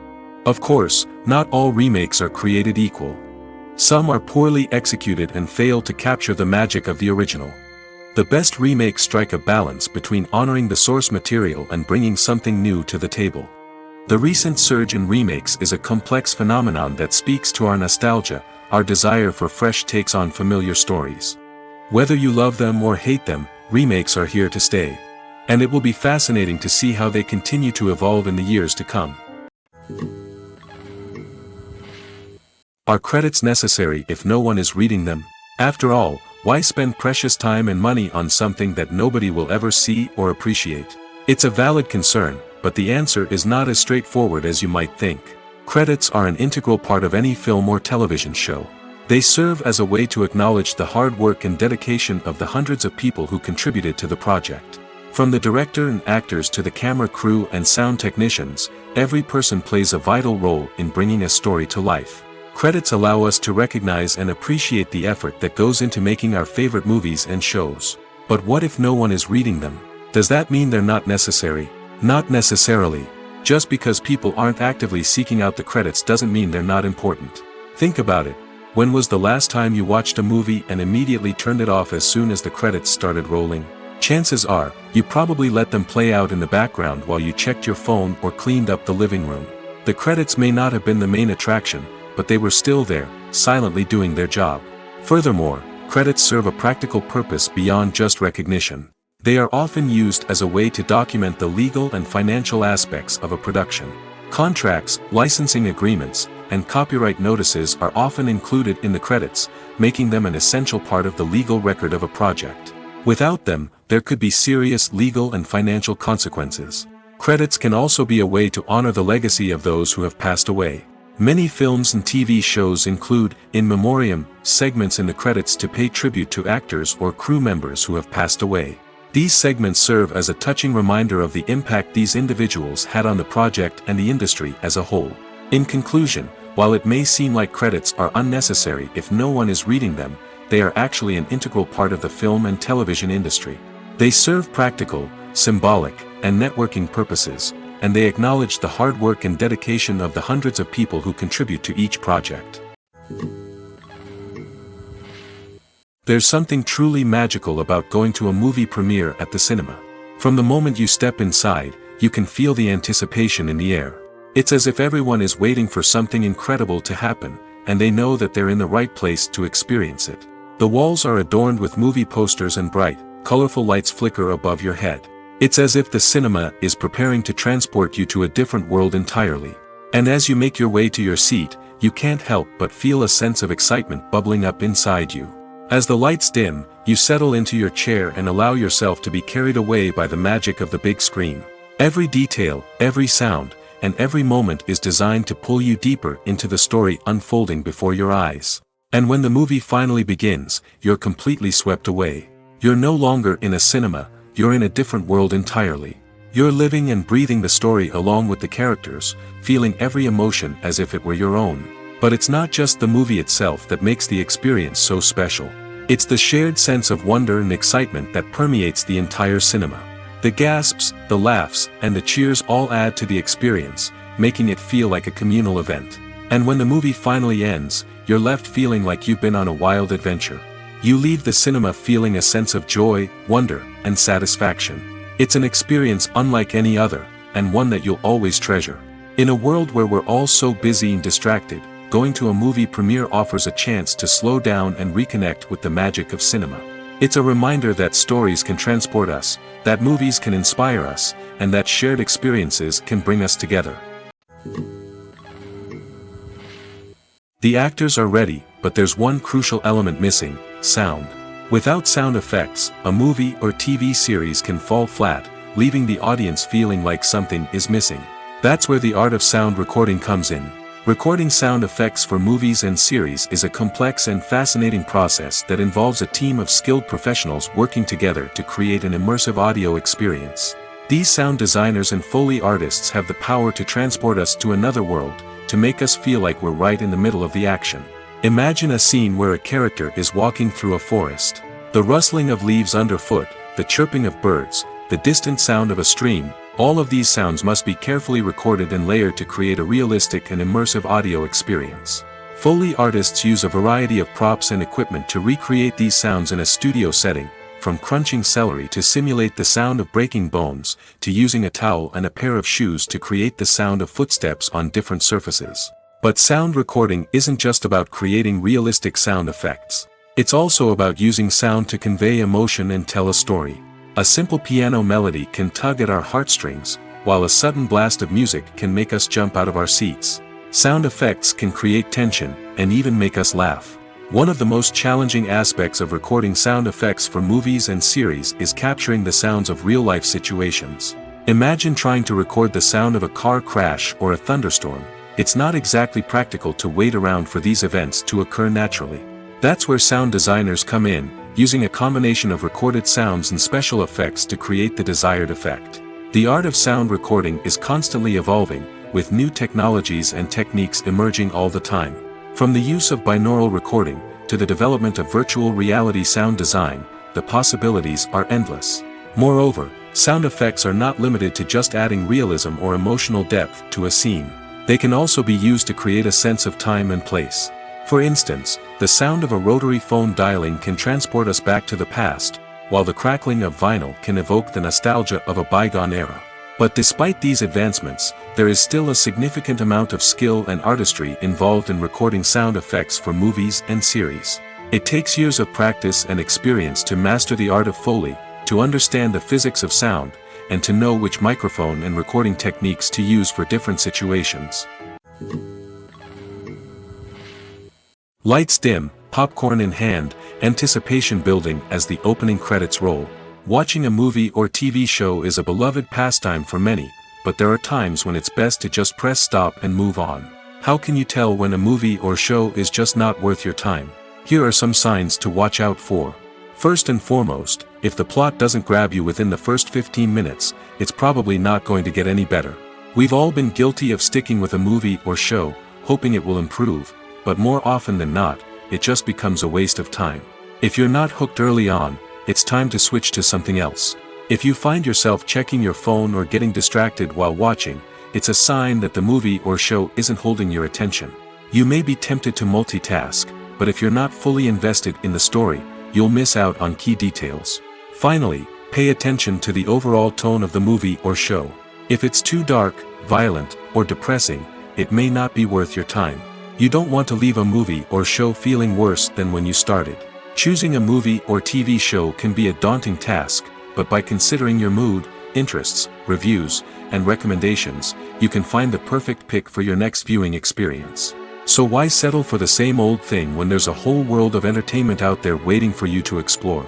Of course, not all remakes are created equal. Some are poorly executed and fail to capture the magic of the original. The best remakes strike a balance between honoring the source material and bringing something new to the table. The recent surge in remakes is a complex phenomenon that speaks to our nostalgia, our desire for fresh takes on familiar stories. Whether you love them or hate them, remakes are here to stay. And it will be fascinating to see how they continue to evolve in the years to come. Are credits necessary if no one is reading them? After all, why spend precious time and money on something that nobody will ever see or appreciate? It's a valid concern, but the answer is not as straightforward as you might think. Credits are an integral part of any film or television show. They serve as a way to acknowledge the hard work and dedication of the hundreds of people who contributed to the project. From the director and actors to the camera crew and sound technicians, every person plays a vital role in bringing a story to life. Credits allow us to recognize and appreciate the effort that goes into making our favorite movies and shows. But what if no one is reading them? Does that mean they're not necessary? Not necessarily. Just because people aren't actively seeking out the credits doesn't mean they're not important. Think about it. When was the last time you watched a movie and immediately turned it off as soon as the credits started rolling? Chances are, you probably let them play out in the background while you checked your phone or cleaned up the living room. The credits may not have been the main attraction, but they were still there, silently doing their job. Furthermore, credits serve a practical purpose beyond just recognition. They are often used as a way to document the legal and financial aspects of a production. Contracts, licensing agreements, and copyright notices are often included in the credits, making them an essential part of the legal record of a project. Without them, there could be serious legal and financial consequences. Credits can also be a way to honor the legacy of those who have passed away. Many films and TV shows include, in memoriam, segments in the credits to pay tribute to actors or crew members who have passed away. These segments serve as a touching reminder of the impact these individuals had on the project and the industry as a whole. In conclusion, while it may seem like credits are unnecessary if no one is reading them, they are actually an integral part of the film and television industry. They serve practical, symbolic, and networking purposes, and they acknowledge the hard work and dedication of the hundreds of people who contribute to each project. There's something truly magical about going to a movie premiere at the cinema. From the moment you step inside, you can feel the anticipation in the air. It's as if everyone is waiting for something incredible to happen, and they know that they're in the right place to experience it. The walls are adorned with movie posters and bright, colorful lights flicker above your head. It's as if the cinema is preparing to transport you to a different world entirely. And as you make your way to your seat, you can't help but feel a sense of excitement bubbling up inside you. As the lights dim, you settle into your chair and allow yourself to be carried away by the magic of the big screen. Every detail, every sound, and every moment is designed to pull you deeper into the story unfolding before your eyes. And when the movie finally begins, you're completely swept away. You're no longer in a cinema, you're in a different world entirely. You're living and breathing the story along with the characters, feeling every emotion as if it were your own. But it's not just the movie itself that makes the experience so special. It's the shared sense of wonder and excitement that permeates the entire cinema. The gasps, the laughs, and the cheers all add to the experience, making it feel like a communal event. And when the movie finally ends, you're left feeling like you've been on a wild adventure. You leave the cinema feeling a sense of joy, wonder, and satisfaction. It's an experience unlike any other, and one that you'll always treasure. In a world where we're all so busy and distracted, going to a movie premiere offers a chance to slow down and reconnect with the magic of cinema. It's a reminder that stories can transport us, that movies can inspire us, and that shared experiences can bring us together. The actors are ready, but there's one crucial element missing: sound. Without sound effects, a movie or TV series can fall flat, leaving the audience feeling like something is missing. That's where the art of sound recording comes in. Recording sound effects for movies and series is a complex and fascinating process that involves a team of skilled professionals working together to create an immersive audio experience. These sound designers and Foley artists have the power to transport us to another world, to make us feel like we're right in the middle of the action. Imagine a scene where a character is walking through a forest. The rustling of leaves underfoot, the chirping of birds, the distant sound of a stream, all of these sounds must be carefully recorded and layered to create a realistic and immersive audio experience. Foley artists use a variety of props and equipment to recreate these sounds in a studio setting, from crunching celery to simulate the sound of breaking bones, to using a towel and a pair of shoes to create the sound of footsteps on different surfaces. But sound recording isn't just about creating realistic sound effects. It's also about using sound to convey emotion and tell a story. A simple piano melody can tug at our heartstrings, while a sudden blast of music can make us jump out of our seats. Sound effects can create tension, and even make us laugh. One of the most challenging aspects of recording sound effects for movies and series is capturing the sounds of real-life situations. Imagine trying to record the sound of a car crash or a thunderstorm. It's not exactly practical to wait around for these events to occur naturally. That's where sound designers come in, using a combination of recorded sounds and special effects to create the desired effect. The art of sound recording is constantly evolving, with new technologies and techniques emerging all the time. From the use of binaural recording, to the development of virtual reality sound design, the possibilities are endless. Moreover, sound effects are not limited to just adding realism or emotional depth to a scene. They can also be used to create a sense of time and place. For instance, the sound of a rotary phone dialing can transport us back to the past, while the crackling of vinyl can evoke the nostalgia of a bygone era. But despite these advancements, there is still a significant amount of skill and artistry involved in recording sound effects for movies and series. It takes years of practice and experience to master the art of Foley, to understand the physics of sound, and to know which microphone and recording techniques to use for different situations. Lights dim, popcorn in hand, anticipation building as the opening credits roll. Watching a movie or TV show is a beloved pastime for many, but there are times when it's best to just press stop and move on. How can you tell when a movie or show is just not worth your time? Here are some signs to watch out for. First and foremost, if the plot doesn't grab you within the first 15 minutes, it's probably not going to get any better. We've all been guilty of sticking with a movie or show, hoping it will improve, but more often than not, it just becomes a waste of time. If you're not hooked early on, it's time to switch to something else. If you find yourself checking your phone or getting distracted while watching, it's a sign that the movie or show isn't holding your attention. You may be tempted to multitask, but if you're not fully invested in the story, you'll miss out on key details. Finally, pay attention to the overall tone of the movie or show. If it's too dark, violent, or depressing, it may not be worth your time. You don't want to leave a movie or show feeling worse than when you started. Choosing a movie or TV show can be a daunting task, but by considering your mood, interests, reviews, and recommendations, you can find the perfect pick for your next viewing experience. So why settle for the same old thing when there's a whole world of entertainment out there waiting for you to explore?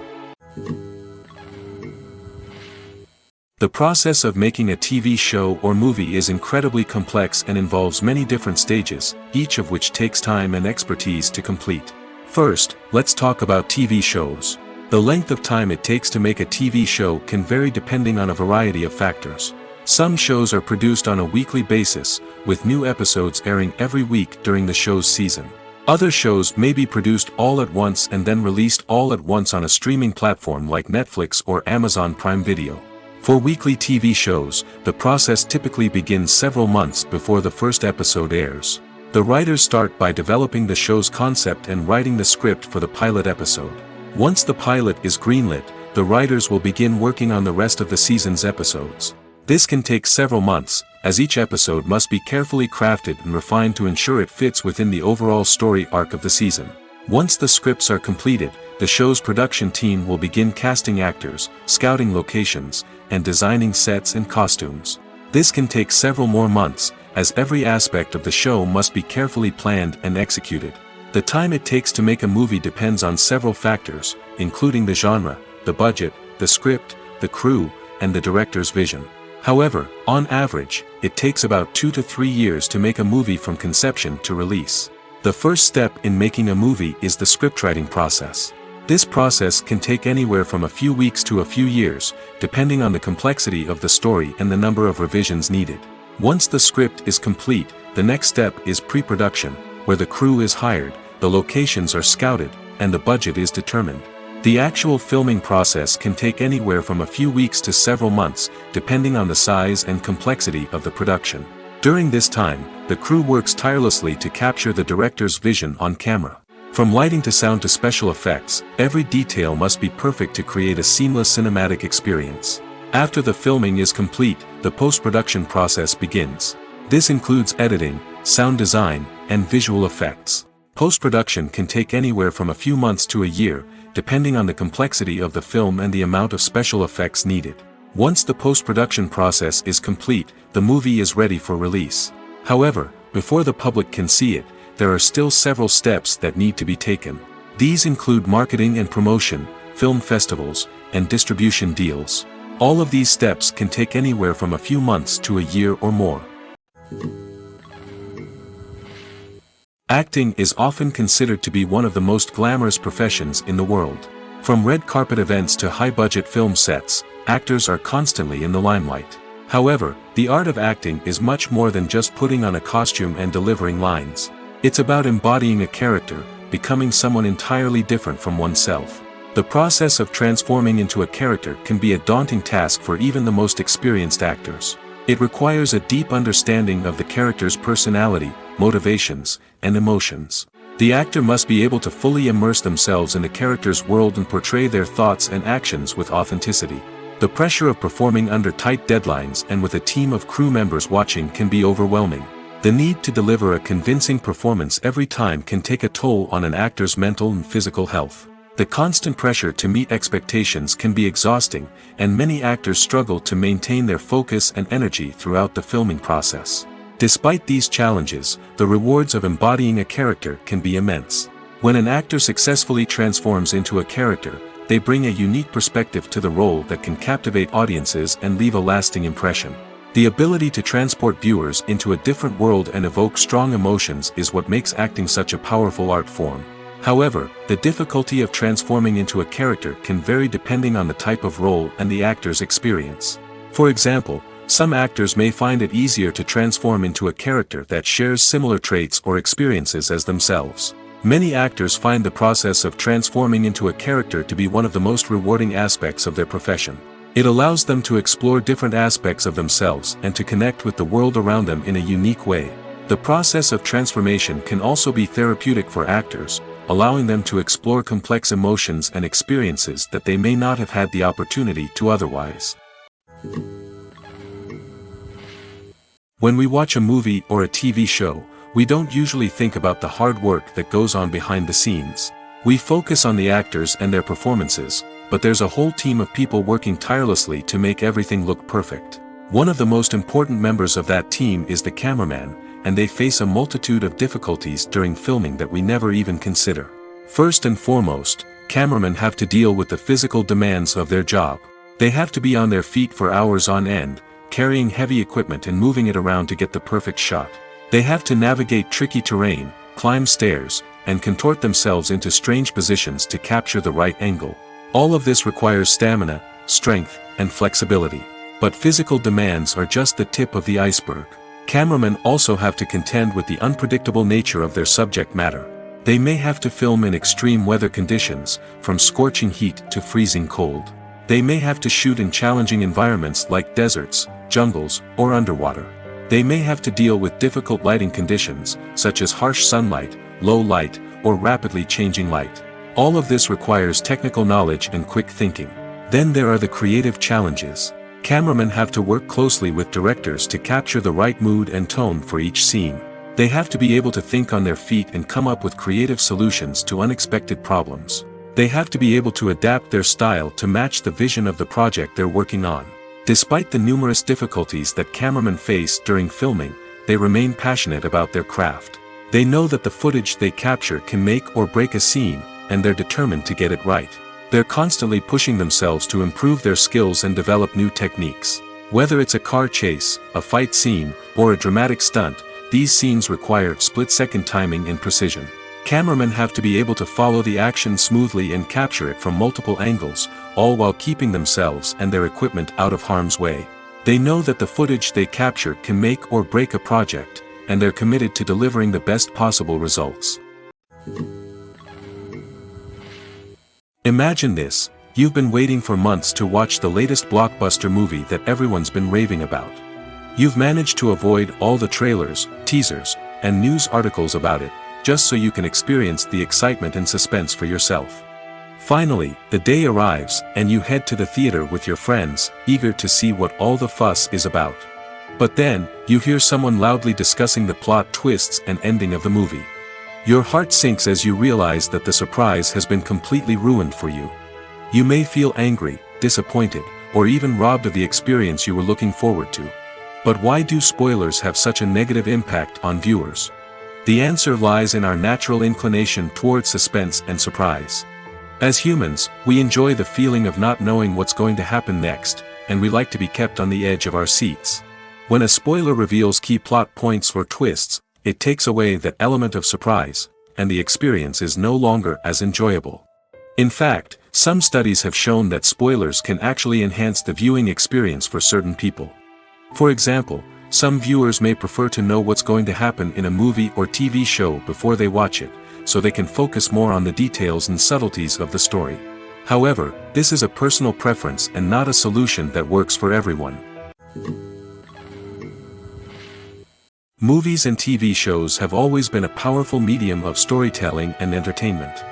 The process of making a TV show or movie is incredibly complex and involves many different stages, each of which takes time and expertise to complete. First, let's talk about TV shows. The length of time it takes to make a TV show can vary depending on a variety of factors. Some shows are produced on a weekly basis, with new episodes airing every week during the show's season. Other shows may be produced all at once and then released all at once on a streaming platform like Netflix or Amazon Prime Video. For weekly TV shows, the process typically begins several months before the first episode airs. The writers start by developing the show's concept and writing the script for the pilot episode. Once the pilot is greenlit, the writers will begin working on the rest of the season's episodes. This can take several months, as each episode must be carefully crafted and refined to ensure it fits within the overall story arc of the season. Once the scripts are completed, the show's production team will begin casting actors, scouting locations, and designing sets and costumes. This can take several more months, as every aspect of the show must be carefully planned and executed. The time it takes to make a movie depends on several factors, including the genre, the budget, the script, the crew, and the director's vision. However, on average, it takes about 2 to 3 years to make a movie from conception to release. The first step in making a movie is the scriptwriting process. This process can take anywhere from a few weeks to a few years, depending on the complexity of the story and the number of revisions needed. Once the script is complete, the next step is pre-production, where the crew is hired, the locations are scouted, and the budget is determined. The actual filming process can take anywhere from a few weeks to several months, depending on the size and complexity of the production. During this time, the crew works tirelessly to capture the director's vision on camera. From lighting to sound to special effects, every detail must be perfect to create a seamless cinematic experience. After the filming is complete, the post-production process begins. This includes editing, sound design, and visual effects. Post-production can take anywhere from a few months to a year, depending on the complexity of the film and the amount of special effects needed. Once the post-production process is complete, the movie is ready for release. However, before the public can see it, there are still several steps that need to be taken. These include marketing and promotion, film festivals, and distribution deals. All of these steps can take anywhere from a few months to a year or more. Acting is often considered to be one of the most glamorous professions in the world. From red carpet events to high-budget film sets, actors are constantly in the limelight. However, the art of acting is much more than just putting on a costume and delivering lines. It's about embodying a character, becoming someone entirely different from oneself. The process of transforming into a character can be a daunting task for even the most experienced actors. It requires a deep understanding of the character's personality, motivations, and emotions. The actor must be able to fully immerse themselves in the character's world and portray their thoughts and actions with authenticity. The pressure of performing under tight deadlines and with a team of crew members watching can be overwhelming. The need to deliver a convincing performance every time can take a toll on an actor's mental and physical health. The constant pressure to meet expectations can be exhausting, and many actors struggle to maintain their focus and energy throughout the filming process. Despite these challenges, the rewards of embodying a character can be immense. When an actor successfully transforms into a character, they bring a unique perspective to the role that can captivate audiences and leave a lasting impression. The ability to transport viewers into a different world and evoke strong emotions is what makes acting such a powerful art form. However, the difficulty of transforming into a character can vary depending on the type of role and the actor's experience. For example, some actors may find it easier to transform into a character that shares similar traits or experiences as themselves. Many actors find the process of transforming into a character to be one of the most rewarding aspects of their profession. It allows them to explore different aspects of themselves and to connect with the world around them in a unique way. The process of transformation can also be therapeutic for actors, allowing them to explore complex emotions and experiences that they may not have had the opportunity to otherwise. When we watch a movie or a TV show, we don't usually think about the hard work that goes on behind the scenes. We focus on the actors and their performances, but there's a whole team of people working tirelessly to make everything look perfect. One of the most important members of that team is the cameraman, and they face a multitude of difficulties during filming that we never even consider. First and foremost, cameramen have to deal with the physical demands of their job. They have to be on their feet for hours on end, carrying heavy equipment and moving it around to get the perfect shot. They have to navigate tricky terrain, climb stairs, and contort themselves into strange positions to capture the right angle. All of this requires stamina, strength, and flexibility. But physical demands are just the tip of the iceberg. Cameramen also have to contend with the unpredictable nature of their subject matter. They may have to film in extreme weather conditions, from scorching heat to freezing cold. They may have to shoot in challenging environments like deserts, jungles, or underwater. They may have to deal with difficult lighting conditions, such as harsh sunlight, low light, or rapidly changing light. All of this requires technical knowledge and quick thinking. Then there are the creative challenges. Cameramen have to work closely with directors to capture the right mood and tone for each scene. They have to be able to think on their feet and come up with creative solutions to unexpected problems. They have to be able to adapt their style to match the vision of the project they're working on. Despite the numerous difficulties that cameramen face during filming, they remain passionate about their craft. They know that the footage they capture can make or break a scene, and they're determined to get it right. They're constantly pushing themselves to improve their skills and develop new techniques. Whether it's a car chase, a fight scene, or a dramatic stunt, these scenes require split-second timing and precision. Cameramen have to be able to follow the action smoothly and capture it from multiple angles, all while keeping themselves and their equipment out of harm's way. They know that the footage they capture can make or break a project, and they're committed to delivering the best possible results. Imagine this: you've been waiting for months to watch the latest blockbuster movie that everyone's been raving about. You've managed to avoid all the trailers, teasers, and news articles about it, just so you can experience the excitement and suspense for yourself. Finally, the day arrives, and you head to the theater with your friends, eager to see what all the fuss is about. But then, you hear someone loudly discussing the plot twists and ending of the movie. Your heart sinks as you realize that the surprise has been completely ruined for you. You may feel angry, disappointed, or even robbed of the experience you were looking forward to. But why do spoilers have such a negative impact on viewers? The answer lies in our natural inclination towards suspense and surprise. As humans, we enjoy the feeling of not knowing what's going to happen next, and we like to be kept on the edge of our seats. When a spoiler reveals key plot points or twists, it takes away that element of surprise, and the experience is no longer as enjoyable. In fact, some studies have shown that spoilers can actually enhance the viewing experience for certain people. For example, some viewers may prefer to know what's going to happen in a movie or TV show before they watch it, so they can focus more on the details and subtleties of the story. However, this is a personal preference and not a solution that works for everyone. Movies and TV shows have always been a powerful medium of storytelling and entertainment.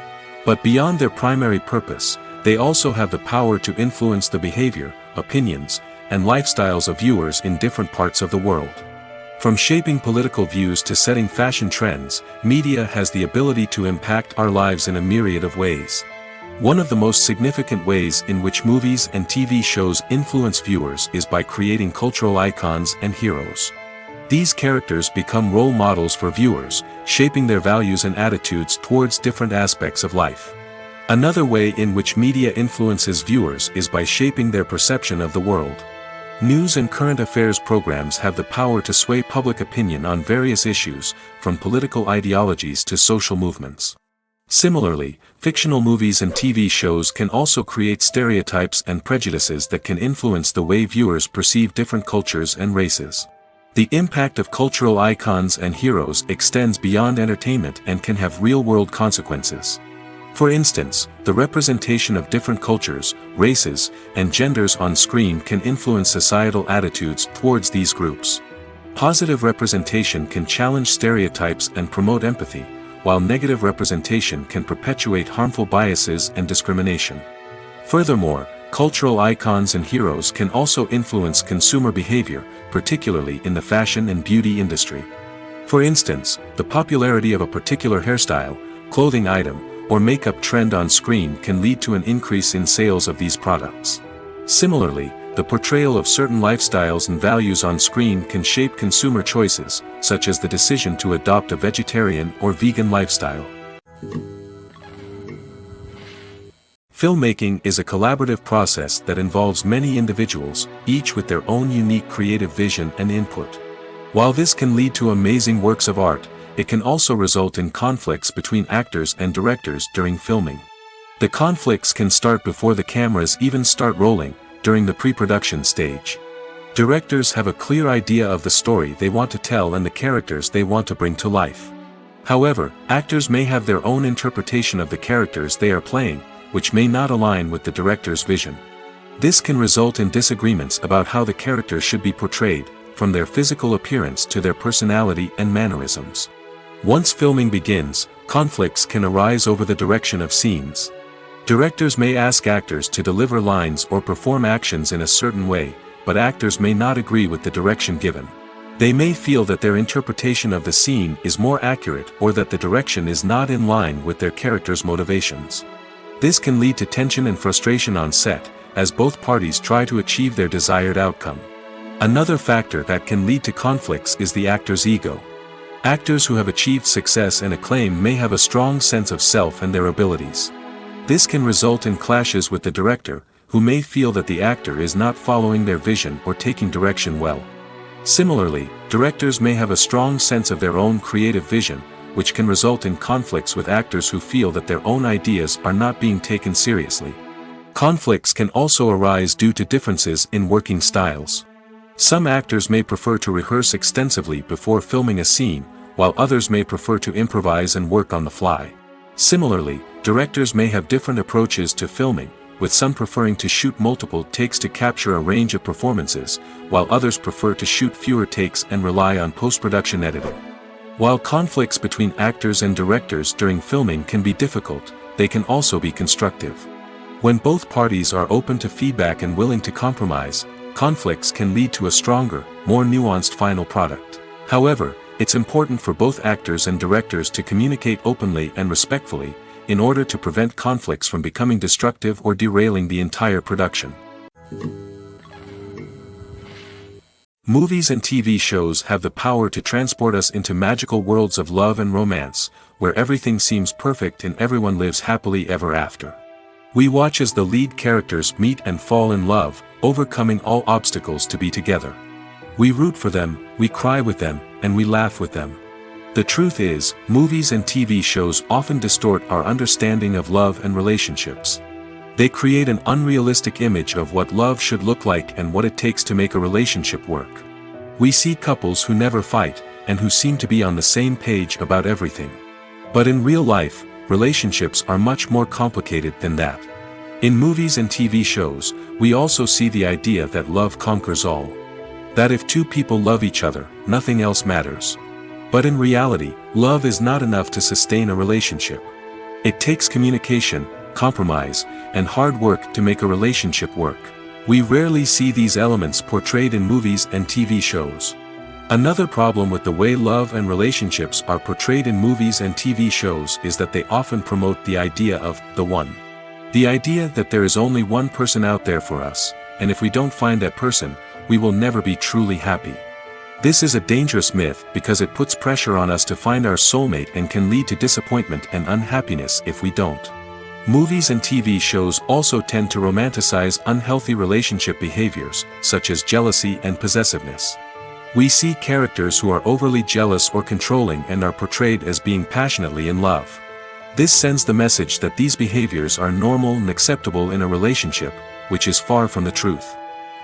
But beyond their primary purpose, they also have the power to influence the behavior, opinions, and lifestyles of viewers in different parts of the world. From shaping political views to setting fashion trends, media has the ability to impact our lives in a myriad of ways. One of the most significant ways in which movies and TV shows influence viewers is by creating cultural icons and heroes. These characters become role models for viewers, shaping their values and attitudes towards different aspects of life. Another way in which media influences viewers is by shaping their perception of the world. News and current affairs programs have the power to sway public opinion on various issues, from political ideologies to social movements. Similarly, fictional movies and TV shows can also create stereotypes and prejudices that can influence the way viewers perceive different cultures and races. The impact of cultural icons and heroes extends beyond entertainment and can have real-world consequences. For instance, the representation of different cultures, races, and genders on screen can influence societal attitudes towards these groups. Positive representation can challenge stereotypes and promote empathy, while negative representation can perpetuate harmful biases and discrimination. Furthermore, cultural icons and heroes can also influence consumer behavior, particularly in the fashion and beauty industry. For instance, the popularity of a particular hairstyle, clothing item, or makeup trend on screen can lead to an increase in sales of these products. Similarly, the portrayal of certain lifestyles and values on screen can shape consumer choices, such as the decision to adopt a vegetarian or vegan lifestyle. Filmmaking is a collaborative process that involves many individuals, each with their own unique creative vision and input. While this can lead to amazing works of art, it can also result in conflicts between actors and directors during filming. The conflicts can start before the cameras even start rolling, during the pre-production stage. Directors have a clear idea of the story they want to tell and the characters they want to bring to life. However, actors may have their own interpretation of the characters they are playing, which may not align with the director's vision. This can result in disagreements about how the characters should be portrayed, from their physical appearance to their personality and mannerisms. Once filming begins, conflicts can arise over the direction of scenes. Directors may ask actors to deliver lines or perform actions in a certain way, but actors may not agree with the direction given. They may feel that their interpretation of the scene is more accurate or that the direction is not in line with their character's motivations. This can lead to tension and frustration on set, as both parties try to achieve their desired outcome. Another factor that can lead to conflicts is the actor's ego. Actors who have achieved success and acclaim may have a strong sense of self and their abilities. This can result in clashes with the director, who may feel that the actor is not following their vision or taking direction well. Similarly, directors may have a strong sense of their own creative vision, which can result in conflicts with actors who feel that their own ideas are not being taken seriously. Conflicts can also arise due to differences in working styles. Some actors may prefer to rehearse extensively before filming a scene, while others may prefer to improvise and work on the fly. Similarly, directors may have different approaches to filming, with some preferring to shoot multiple takes to capture a range of performances, while others prefer to shoot fewer takes and rely on post-production editing. While conflicts between actors and directors during filming can be difficult, they can also be constructive. When both parties are open to feedback and willing to compromise, conflicts can lead to a stronger, more nuanced final product. However, it's important for both actors and directors to communicate openly and respectfully, in order to prevent conflicts from becoming destructive or derailing the entire production. Movies and TV shows have the power to transport us into magical worlds of love and romance, where everything seems perfect and everyone lives happily ever after. We watch as the lead characters meet and fall in love, overcoming all obstacles to be together. We root for them, we cry with them, and we laugh with them. The truth is, movies and TV shows often distort our understanding of love and relationships. They create an unrealistic image of what love should look like and what it takes to make a relationship work. We see couples who never fight, and who seem to be on the same page about everything. But in real life, relationships are much more complicated than that. In movies and TV shows, we also see the idea that love conquers all. That if two people love each other, nothing else matters. But in reality, love is not enough to sustain a relationship. It takes communication, compromise, and hard work to make a relationship work. We rarely see these elements portrayed in movies and TV shows. Another problem with the way love and relationships are portrayed in movies and TV shows is that they often promote the idea of the one. The idea that there is only one person out there for us, and if we don't find that person, we will never be truly happy. This is a dangerous myth because it puts pressure on us to find our soulmate and can lead to disappointment and unhappiness if we don't. Movies and TV shows also tend to romanticize unhealthy relationship behaviors, such as jealousy and possessiveness. We see characters who are overly jealous or controlling and are portrayed as being passionately in love. This sends the message that these behaviors are normal and acceptable in a relationship, which is far from the truth.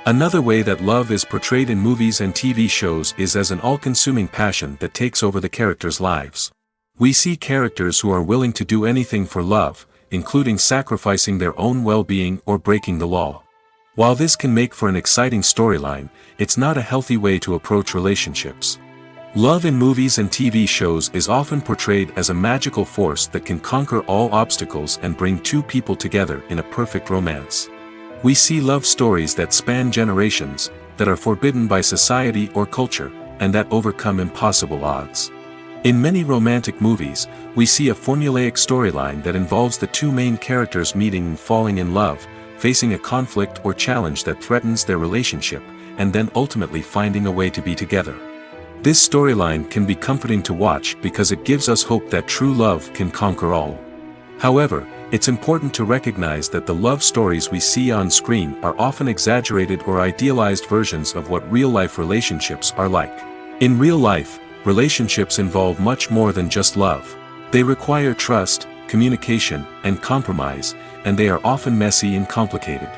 Another way that love is portrayed in movies and TV shows is as an all-consuming passion that takes over the characters' lives. We see characters who are willing to do anything for love, including sacrificing their own well-being or breaking the law. While this can make for an exciting storyline, it's not a healthy way to approach relationships. Love in movies and TV shows is often portrayed as a magical force that can conquer all obstacles and bring two people together in a perfect romance. We see love stories that span generations, that are forbidden by society or culture, and that overcome impossible odds. In many romantic movies, we see a formulaic storyline that involves the two main characters meeting and falling in love, facing a conflict or challenge that threatens their relationship, and then ultimately finding a way to be together. This storyline can be comforting to watch because it gives us hope that true love can conquer all. However, it's important to recognize that the love stories we see on screen are often exaggerated or idealized versions of what real-life relationships are like. In real life, relationships involve much more than just love. They require trust, communication, and compromise, and they are often messy and complicated.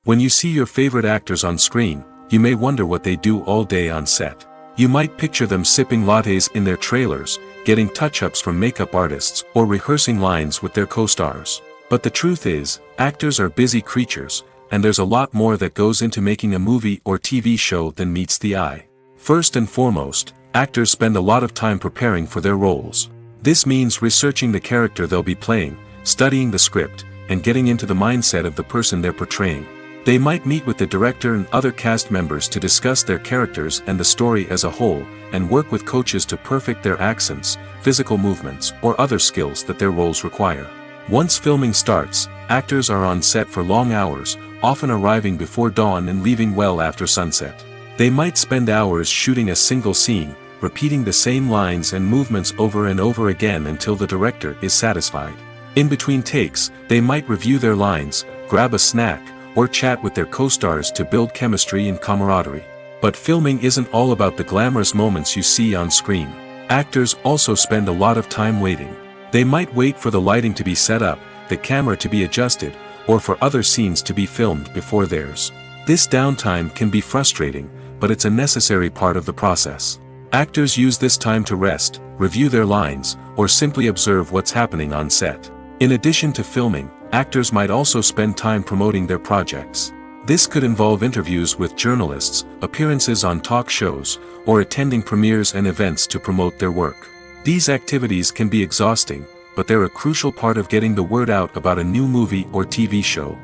When you see your favorite actors on screen, you may wonder what they do all day on set. You might picture them sipping lattes in their trailers, getting touch-ups from makeup artists, or rehearsing lines with their co-stars. But the truth is, actors are busy creatures, and there's a lot more that goes into making a movie or TV show than meets the eye. First and foremost, actors spend a lot of time preparing for their roles. This means researching the character they'll be playing, studying the script, and getting into the mindset of the person they're portraying. They might meet with the director and other cast members to discuss their characters and the story as a whole, and work with coaches to perfect their accents, physical movements, or other skills that their roles require. Once filming starts, actors are on set for long hours, often arriving before dawn and leaving well after sunset. They might spend hours shooting a single scene, repeating the same lines and movements over and over again until the director is satisfied. In between takes, they might review their lines, grab a snack, or chat with their co-stars to build chemistry and camaraderie. But filming isn't all about the glamorous moments you see on screen. Actors also spend a lot of time waiting. They might wait for the lighting to be set up, the camera to be adjusted, or for other scenes to be filmed before theirs. This downtime can be frustrating, but it's a necessary part of the process. Actors use this time to rest, review their lines, or simply observe what's happening on set. In addition to filming, actors might also spend time promoting their projects. This could involve interviews with journalists, appearances on talk shows, or attending premieres and events to promote their work. These activities can be exhausting, but they're a crucial part of getting the word out about a new movie or TV show.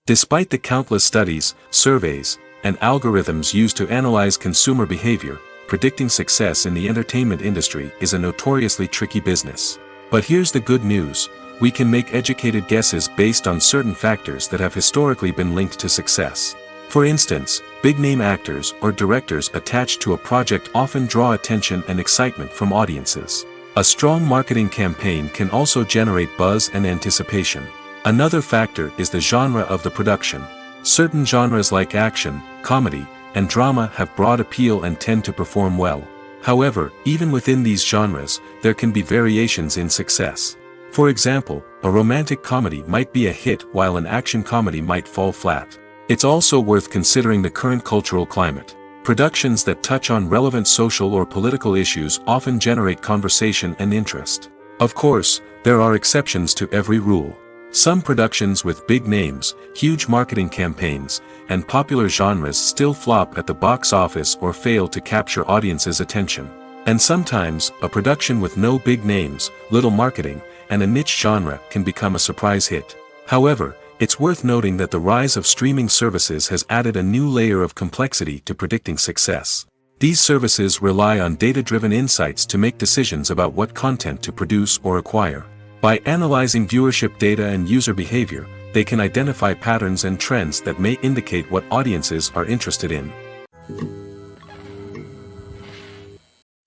Despite the countless studies, surveys, and algorithms used to analyze consumer behavior, predicting success in the entertainment industry is a notoriously tricky business. But here's the good news: we can make educated guesses based on certain factors that have historically been linked to success. For instance, big-name actors or directors attached to a project often draw attention and excitement from audiences. A strong marketing campaign can also generate buzz and anticipation. Another factor is the genre of the production. Certain genres like action, comedy, and drama have broad appeal and tend to perform well. However, even within these genres, there can be variations in success. For example, a romantic comedy might be a hit while an action comedy might fall flat. It's also worth considering the current cultural climate. Productions that touch on relevant social or political issues often generate conversation and interest. Of course, there are exceptions to every rule. Some productions with big names, huge marketing campaigns, and popular genres still flop at the box office or fail to capture audiences' attention. And sometimes, a production with no big names, little marketing, and a niche genre can become a surprise hit. However, it's worth noting that the rise of streaming services has added a new layer of complexity to predicting success. These services rely on data-driven insights to make decisions about what content to produce or acquire. By analyzing viewership data and user behavior, they can identify patterns and trends that may indicate what audiences are interested in.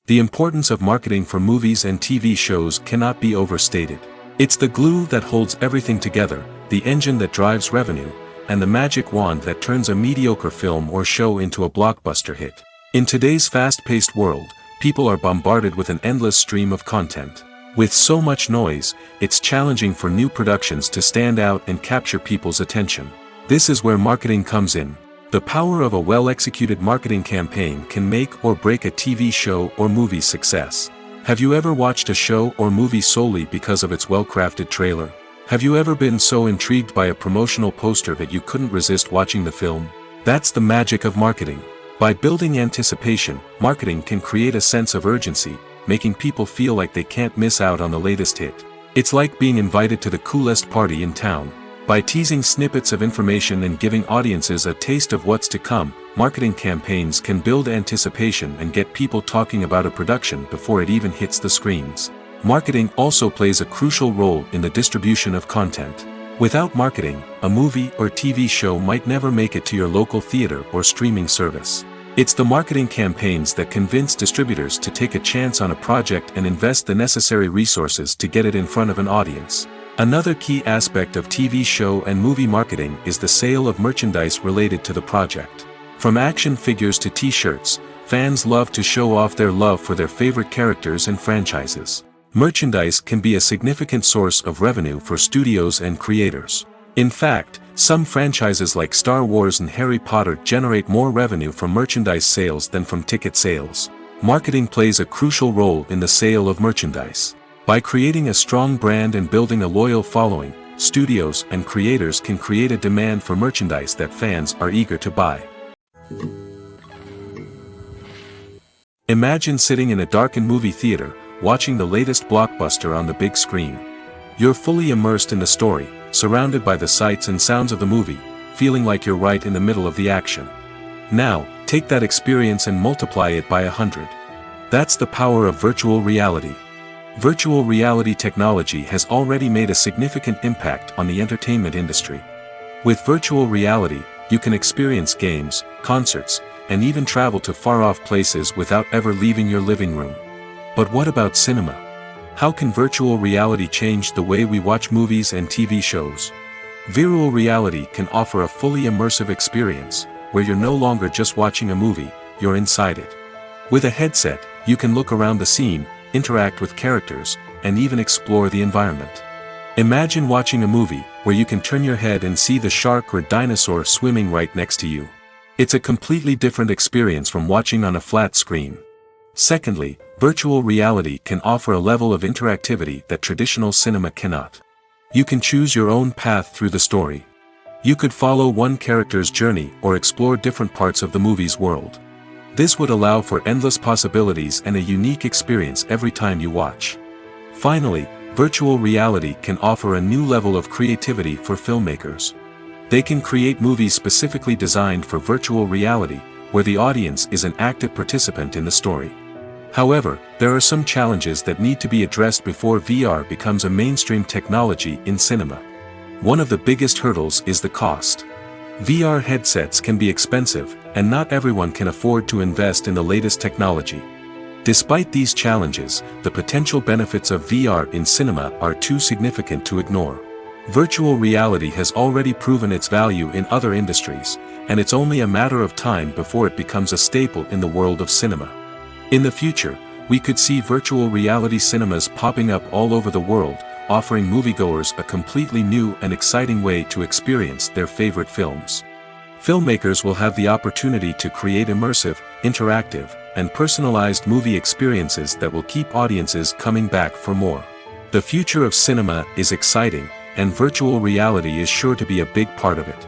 The importance of marketing for movies and TV shows cannot be overstated. It's the glue that holds everything together, the engine that drives revenue, and the magic wand that turns a mediocre film or show into a blockbuster hit. In today's fast-paced world, people are bombarded with an endless stream of content. With so much noise, it's challenging for new productions to stand out and capture people's attention. This is where marketing comes in. The power of a well-executed marketing campaign can make or break a TV show or movie's success. Have you ever watched a show or movie solely because of its well-crafted trailer? Have you ever been so intrigued by a promotional poster that you couldn't resist watching the film? That's the magic of marketing. By building anticipation, marketing can create a sense of urgency, making people feel like they can't miss out on the latest hit. It's like being invited to the coolest party in town. By teasing snippets of information and giving audiences a taste of what's to come, marketing campaigns can build anticipation and get people talking about a production before it even hits the screens. Marketing also plays a crucial role in the distribution of content. Without marketing, a movie or TV show might never make it to your local theater or streaming service. It's the marketing campaigns that convince distributors to take a chance on a project and invest the necessary resources to get it in front of an audience. Another key aspect of TV show and movie marketing is the sale of merchandise related to the project. From action figures to t-shirts, fans love to show off their love for their favorite characters and franchises. Merchandise can be a significant source of revenue for studios and creators. In fact, some franchises like Star Wars and Harry Potter generate more revenue from merchandise sales than from ticket sales. Marketing plays a crucial role in the sale of merchandise. By creating a strong brand and building a loyal following, studios and creators can create a demand for merchandise that fans are eager to buy. Imagine sitting in a darkened movie theater, watching the latest blockbuster on the big screen. You're fully immersed in the story, surrounded by the sights and sounds of the movie, feeling like you're right in the middle of the action. Now, take that experience and multiply it by 100. That's the power of virtual reality. Virtual reality technology has already made a significant impact on the entertainment industry. With virtual reality, you can experience games, concerts, and even travel to far-off places without ever leaving your living room. But what about cinema? How can virtual reality change the way we watch movies and TV shows? Virtual reality can offer a fully immersive experience, where you're no longer just watching a movie, you're inside it. With a headset, you can look around the scene, interact with characters, and even explore the environment. Imagine watching a movie, where you can turn your head and see the shark or dinosaur swimming right next to you. It's a completely different experience from watching on a flat screen. Secondly, virtual reality can offer a level of interactivity that traditional cinema cannot. You can choose your own path through the story. You could follow one character's journey or explore different parts of the movie's world. This would allow for endless possibilities and a unique experience every time you watch. Finally, virtual reality can offer a new level of creativity for filmmakers. They can create movies specifically designed for virtual reality, where the audience is an active participant in the story. However, there are some challenges that need to be addressed before VR becomes a mainstream technology in cinema. One of the biggest hurdles is the cost. VR headsets can be expensive, and not everyone can afford to invest in the latest technology. Despite these challenges, the potential benefits of VR in cinema are too significant to ignore. Virtual reality has already proven its value in other industries, and it's only a matter of time before it becomes a staple in the world of cinema. In the future, we could see virtual reality cinemas popping up all over the world, offering moviegoers a completely new and exciting way to experience their favorite films. Filmmakers will have the opportunity to create immersive, interactive, and personalized movie experiences that will keep audiences coming back for more. The future of cinema is exciting, and virtual reality is sure to be a big part of it.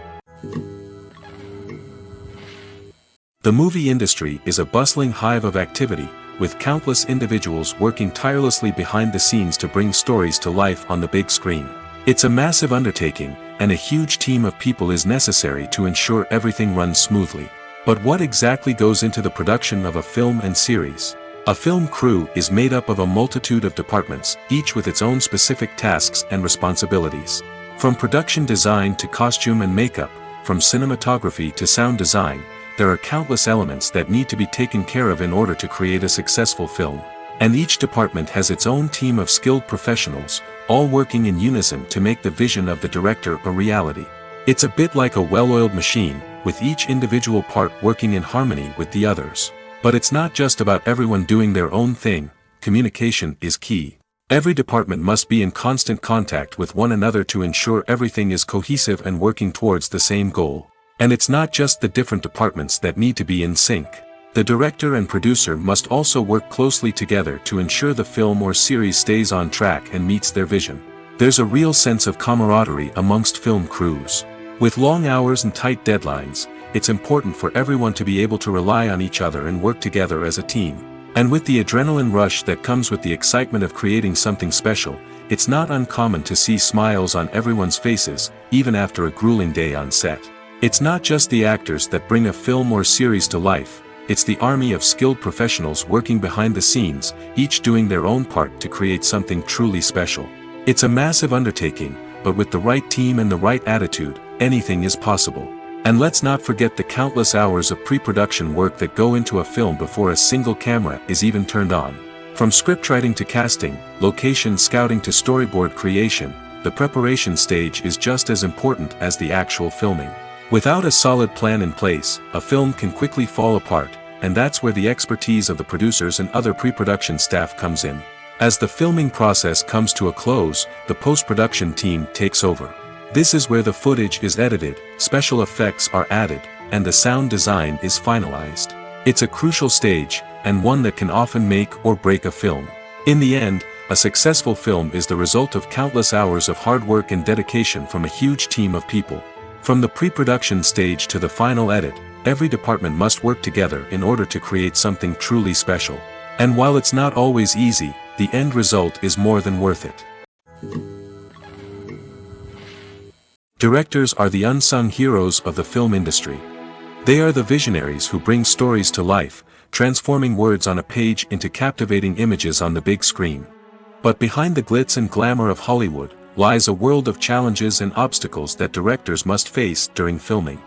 The movie industry is a bustling hive of activity, with countless individuals working tirelessly behind the scenes to bring stories to life on the big screen. It's a massive undertaking, and a huge team of people is necessary to ensure everything runs smoothly. But what exactly goes into the production of a film and series? A film crew is made up of a multitude of departments, each with its own specific tasks and responsibilities. From production design to costume and makeup, from cinematography to sound design, there are countless elements that need to be taken care of in order to create a successful film. And each department has its own team of skilled professionals, all working in unison to make the vision of the director a reality. It's a bit like a well-oiled machine, with each individual part working in harmony with the others. But it's not just about everyone doing their own thing. Communication is key. Every department must be in constant contact with one another to ensure everything is cohesive and working towards the same goal. And it's not just the different departments that need to be in sync. The director and producer must also work closely together to ensure the film or series stays on track and meets their vision. There's a real sense of camaraderie amongst film crews. With long hours and tight deadlines, it's important for everyone to be able to rely on each other and work together as a team. And with the adrenaline rush that comes with the excitement of creating something special, it's not uncommon to see smiles on everyone's faces, even after a grueling day on set. It's not just the actors that bring a film or series to life, it's the army of skilled professionals working behind the scenes, each doing their own part to create something truly special. It's a massive undertaking, but with the right team and the right attitude, anything is possible. And let's not forget the countless hours of pre-production work that go into a film before a single camera is even turned on. From scriptwriting to casting, location scouting to storyboard creation, the preparation stage is just as important as the actual filming. Without a solid plan in place, a film can quickly fall apart, and that's where the expertise of the producers and other pre-production staff comes in. As the filming process comes to a close, the post-production team takes over. This is where the footage is edited, special effects are added, and the sound design is finalized. It's a crucial stage, and one that can often make or break a film. In the end, a successful film is the result of countless hours of hard work and dedication from a huge team of people. From the pre-production stage to the final edit, every department must work together in order to create something truly special. And while it's not always easy, the end result is more than worth it. Directors are the unsung heroes of the film industry. They are the visionaries who bring stories to life, transforming words on a page into captivating images on the big screen. But behind the glitz and glamour of Hollywood, lies a world of challenges and obstacles that directors must face during filming.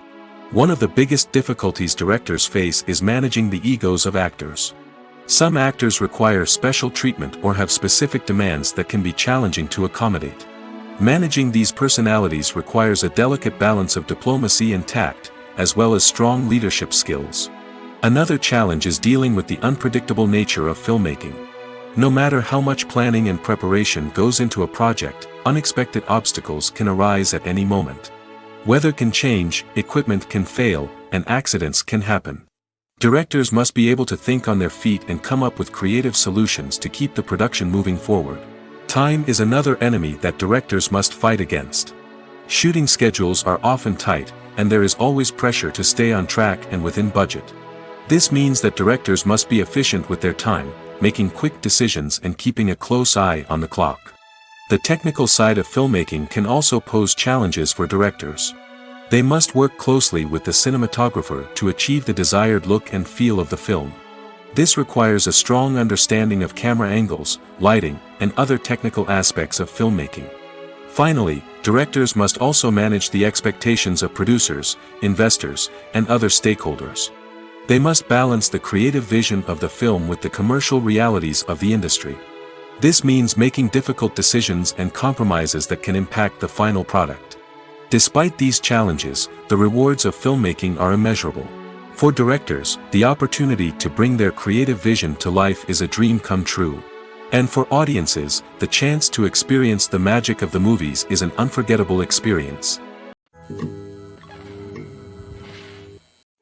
One of the biggest difficulties directors face is managing the egos of actors. Some actors require special treatment or have specific demands that can be challenging to accommodate. Managing these personalities requires a delicate balance of diplomacy and tact, as well as strong leadership skills. Another challenge is dealing with the unpredictable nature of filmmaking. No matter how much planning and preparation goes into a project, unexpected obstacles can arise at any moment. Weather can change, equipment can fail, and accidents can happen. Directors must be able to think on their feet and come up with creative solutions to keep the production moving forward. Time is another enemy that directors must fight against. Shooting schedules are often tight, and there is always pressure to stay on track and within budget. This means that directors must be efficient with their time, making quick decisions and keeping a close eye on the clock. The technical side of filmmaking can also pose challenges for directors. They must work closely with the cinematographer to achieve the desired look and feel of the film. This requires a strong understanding of camera angles, lighting, and other technical aspects of filmmaking. Finally, directors must also manage the expectations of producers, investors, and other stakeholders. They must balance the creative vision of the film with the commercial realities of the industry. This means making difficult decisions and compromises that can impact the final product. Despite these challenges, the rewards of filmmaking are immeasurable. For directors, the opportunity to bring their creative vision to life is a dream come true. And for audiences, the chance to experience the magic of the movies is an unforgettable experience.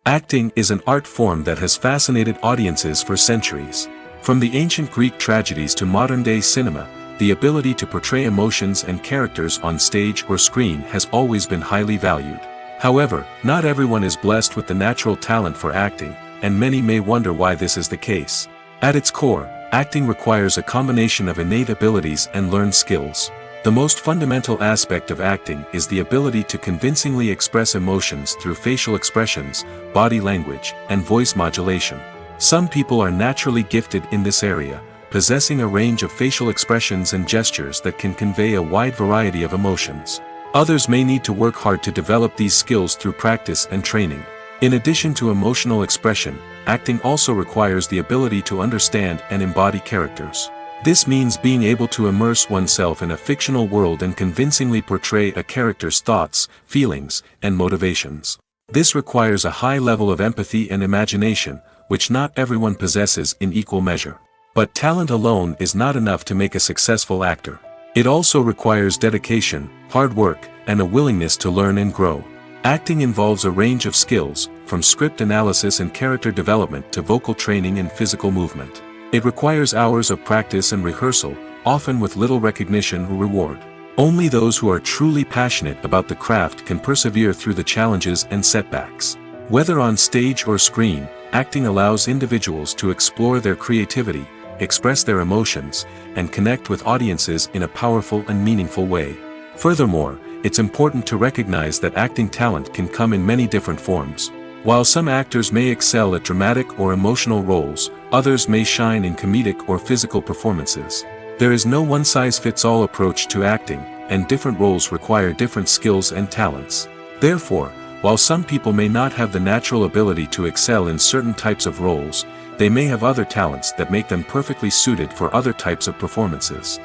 Acting is an art form that has fascinated audiences for centuries. From the ancient Greek tragedies to modern-day cinema, the ability to portray emotions and characters on stage or screen has always been highly valued. However, not everyone is blessed with the natural talent for acting, and many may wonder why this is the case. At its core, acting requires a combination of innate abilities and learned skills. The most fundamental aspect of acting is the ability to convincingly express emotions through facial expressions, body language, and voice modulation. Some people are naturally gifted in this area, possessing a range of facial expressions and gestures that can convey a wide variety of emotions. Others may need to work hard to develop these skills through practice and training. In addition to emotional expression, acting also requires the ability to understand and embody characters. This means being able to immerse oneself in a fictional world and convincingly portray a character's thoughts, feelings, and motivations. This requires a high level of empathy and imagination, which not everyone possesses in equal measure. But talent alone is not enough to make a successful actor. It also requires dedication, hard work, and a willingness to learn and grow. Acting involves a range of skills, from script analysis and character development to vocal training and physical movement. It requires hours of practice and rehearsal, often with little recognition or reward. Only those who are truly passionate about the craft can persevere through the challenges and setbacks. Whether on stage or screen, acting allows individuals to explore their creativity, express their emotions, and connect with audiences in a powerful and meaningful way. Furthermore, it's important to recognize that acting talent can come in many different forms. While some actors may excel at dramatic or emotional roles, others may shine in comedic or physical performances. There is no one-size-fits-all approach to acting, and different roles require different skills and talents. Therefore, while some people may not have the natural ability to excel in certain types of roles, they may have other talents that make them perfectly suited for other types of performances.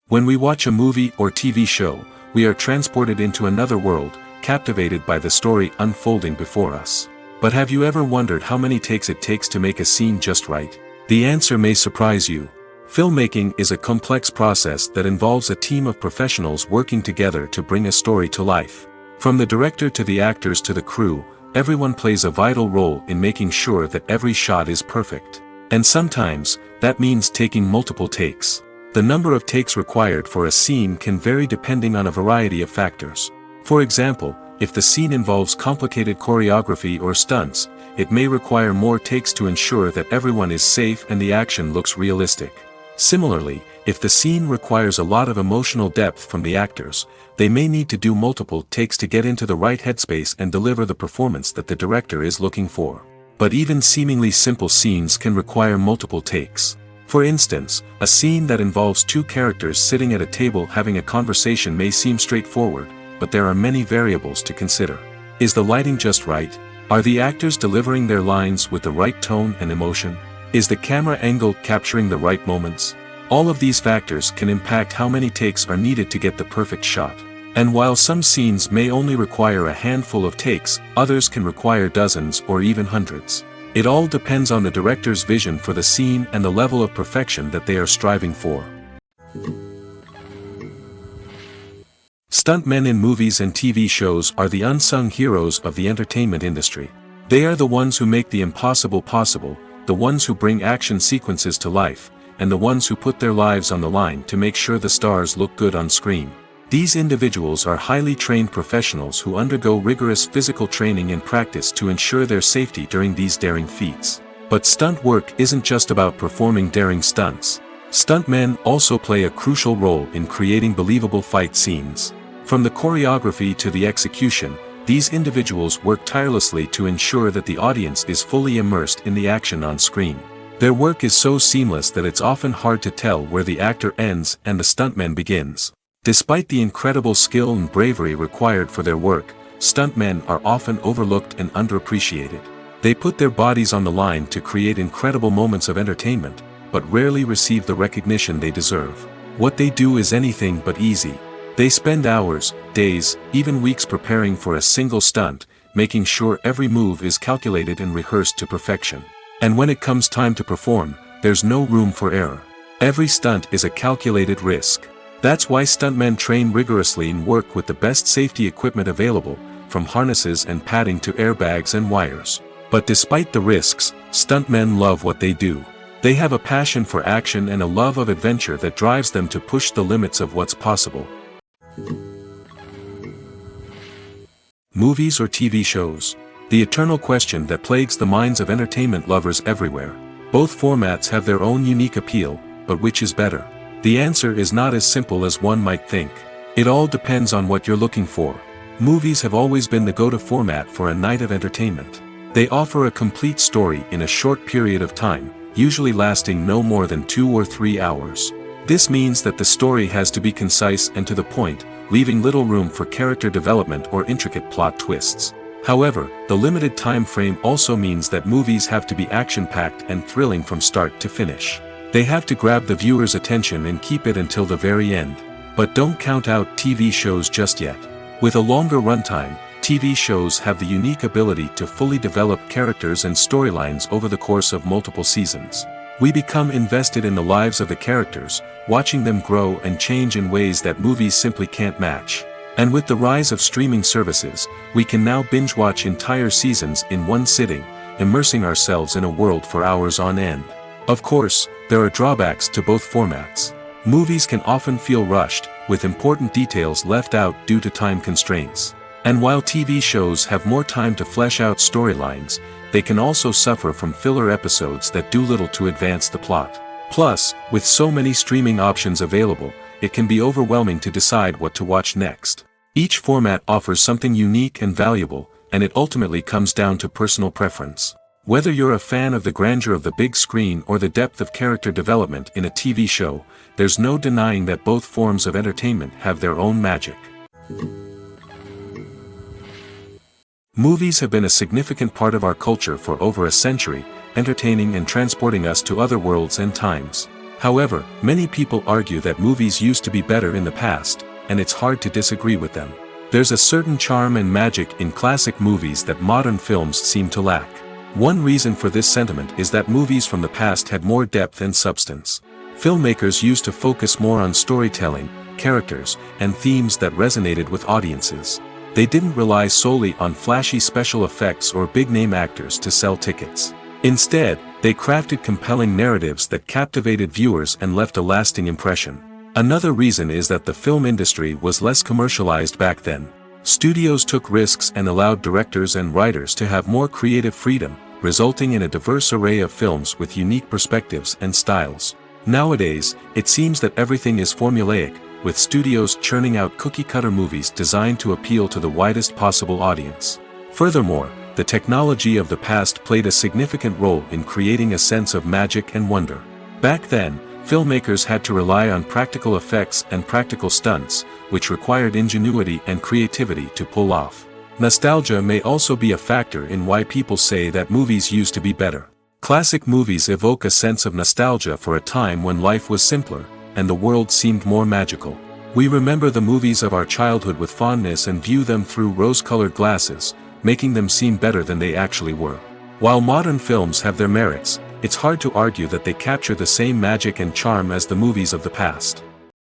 When we watch a movie or TV show, we are transported into another world, captivated by the story unfolding before us. But have you ever wondered how many takes it takes to make a scene just right? The answer may surprise you. Filmmaking is a complex process that involves a team of professionals working together to bring a story to life. From the director to the actors to the crew, everyone plays a vital role in making sure that every shot is perfect. And sometimes, that means taking multiple takes. The number of takes required for a scene can vary depending on a variety of factors. For example, if the scene involves complicated choreography or stunts, it may require more takes to ensure that everyone is safe and the action looks realistic. Similarly, if the scene requires a lot of emotional depth from the actors, they may need to do multiple takes to get into the right headspace and deliver the performance that the director is looking for. But even seemingly simple scenes can require multiple takes. For instance, a scene that involves two characters sitting at a table having a conversation may seem straightforward, but there are many variables to consider. Is the lighting just right? Are the actors delivering their lines with the right tone and emotion? Is the camera angle capturing the right moments? All of these factors can impact how many takes are needed to get the perfect shot. And while some scenes may only require a handful of takes, others can require dozens or even hundreds. It all depends on the director's vision for the scene and the level of perfection that they are striving for. Stuntmen in movies and TV shows are the unsung heroes of the entertainment industry. They are the ones who make the impossible possible, the ones who bring action sequences to life, and the ones who put their lives on the line to make sure the stars look good on screen. These individuals are highly trained professionals who undergo rigorous physical training and practice to ensure their safety during these daring feats. But stunt work isn't just about performing daring stunts. Stuntmen also play a crucial role in creating believable fight scenes. From the choreography to the execution, these individuals work tirelessly to ensure that the audience is fully immersed in the action on screen. Their work is so seamless that it's often hard to tell where the actor ends and the stuntman begins. Despite the incredible skill and bravery required for their work, stuntmen are often overlooked and underappreciated. They put their bodies on the line to create incredible moments of entertainment, but rarely receive the recognition they deserve. What they do is anything but easy. They spend hours, days, even weeks preparing for a single stunt, making sure every move is calculated and rehearsed to perfection. And when it comes time to perform, there's no room for error. Every stunt is a calculated risk. That's why stuntmen train rigorously and work with the best safety equipment available, from harnesses and padding to airbags and wires. But despite the risks, stuntmen love what they do. They have a passion for action and a love of adventure that drives them to push the limits of what's possible. Movies or TV shows? The eternal question that plagues the minds of entertainment lovers everywhere. Both formats have their own unique appeal, but which is better? The answer is not as simple as one might think. It all depends on what you're looking for. Movies have always been the go-to format for a night of entertainment. They offer a complete story in a short period of time, usually lasting no more than 2 or 3 hours. This means that the story has to be concise and to the point, leaving little room for character development or intricate plot twists. However, the limited time frame also means that movies have to be action-packed and thrilling from start to finish. They have to grab the viewer's attention and keep it until the very end. But don't count out TV shows just yet. With a longer runtime, TV shows have the unique ability to fully develop characters and storylines over the course of multiple seasons. We become invested in the lives of the characters, watching them grow and change in ways that movies simply can't match. And with the rise of streaming services, we can now binge-watch entire seasons in one sitting, immersing ourselves in a world for hours on end. Of course, there are drawbacks to both formats. Movies can often feel rushed, with important details left out due to time constraints. And while TV shows have more time to flesh out storylines, they can also suffer from filler episodes that do little to advance the plot. Plus, with so many streaming options available, it can be overwhelming to decide what to watch next. Each format offers something unique and valuable, and it ultimately comes down to personal preference. Whether you're a fan of the grandeur of the big screen or the depth of character development in a TV show, there's no denying that both forms of entertainment have their own magic. Movies have been a significant part of our culture for over a century, entertaining and transporting us to other worlds and times. However, many people argue that movies used to be better in the past, and it's hard to disagree with them. There's a certain charm and magic in classic movies that modern films seem to lack. One reason for this sentiment is that movies from the past had more depth and substance. Filmmakers used to focus more on storytelling, characters, and themes that resonated with audiences. They didn't rely solely on flashy special effects or big-name actors to sell tickets. Instead, they crafted compelling narratives that captivated viewers and left a lasting impression. Another reason is that the film industry was less commercialized back then. Studios took risks and allowed directors and writers to have more creative freedom, resulting in a diverse array of films with unique perspectives and styles. Nowadays, it seems that everything is formulaic, with studios churning out cookie-cutter movies designed to appeal to the widest possible audience. Furthermore, the technology of the past played a significant role in creating a sense of magic and wonder. Back then, filmmakers had to rely on practical effects and practical stunts, which required ingenuity and creativity to pull off. Nostalgia may also be a factor in why people say that movies used to be better. Classic movies evoke a sense of nostalgia for a time when life was simpler, and the world seemed more magical. We remember the movies of our childhood with fondness and view them through rose-colored glasses, making them seem better than they actually were. While modern films have their merits, it's hard to argue that they capture the same magic and charm as the movies of the past.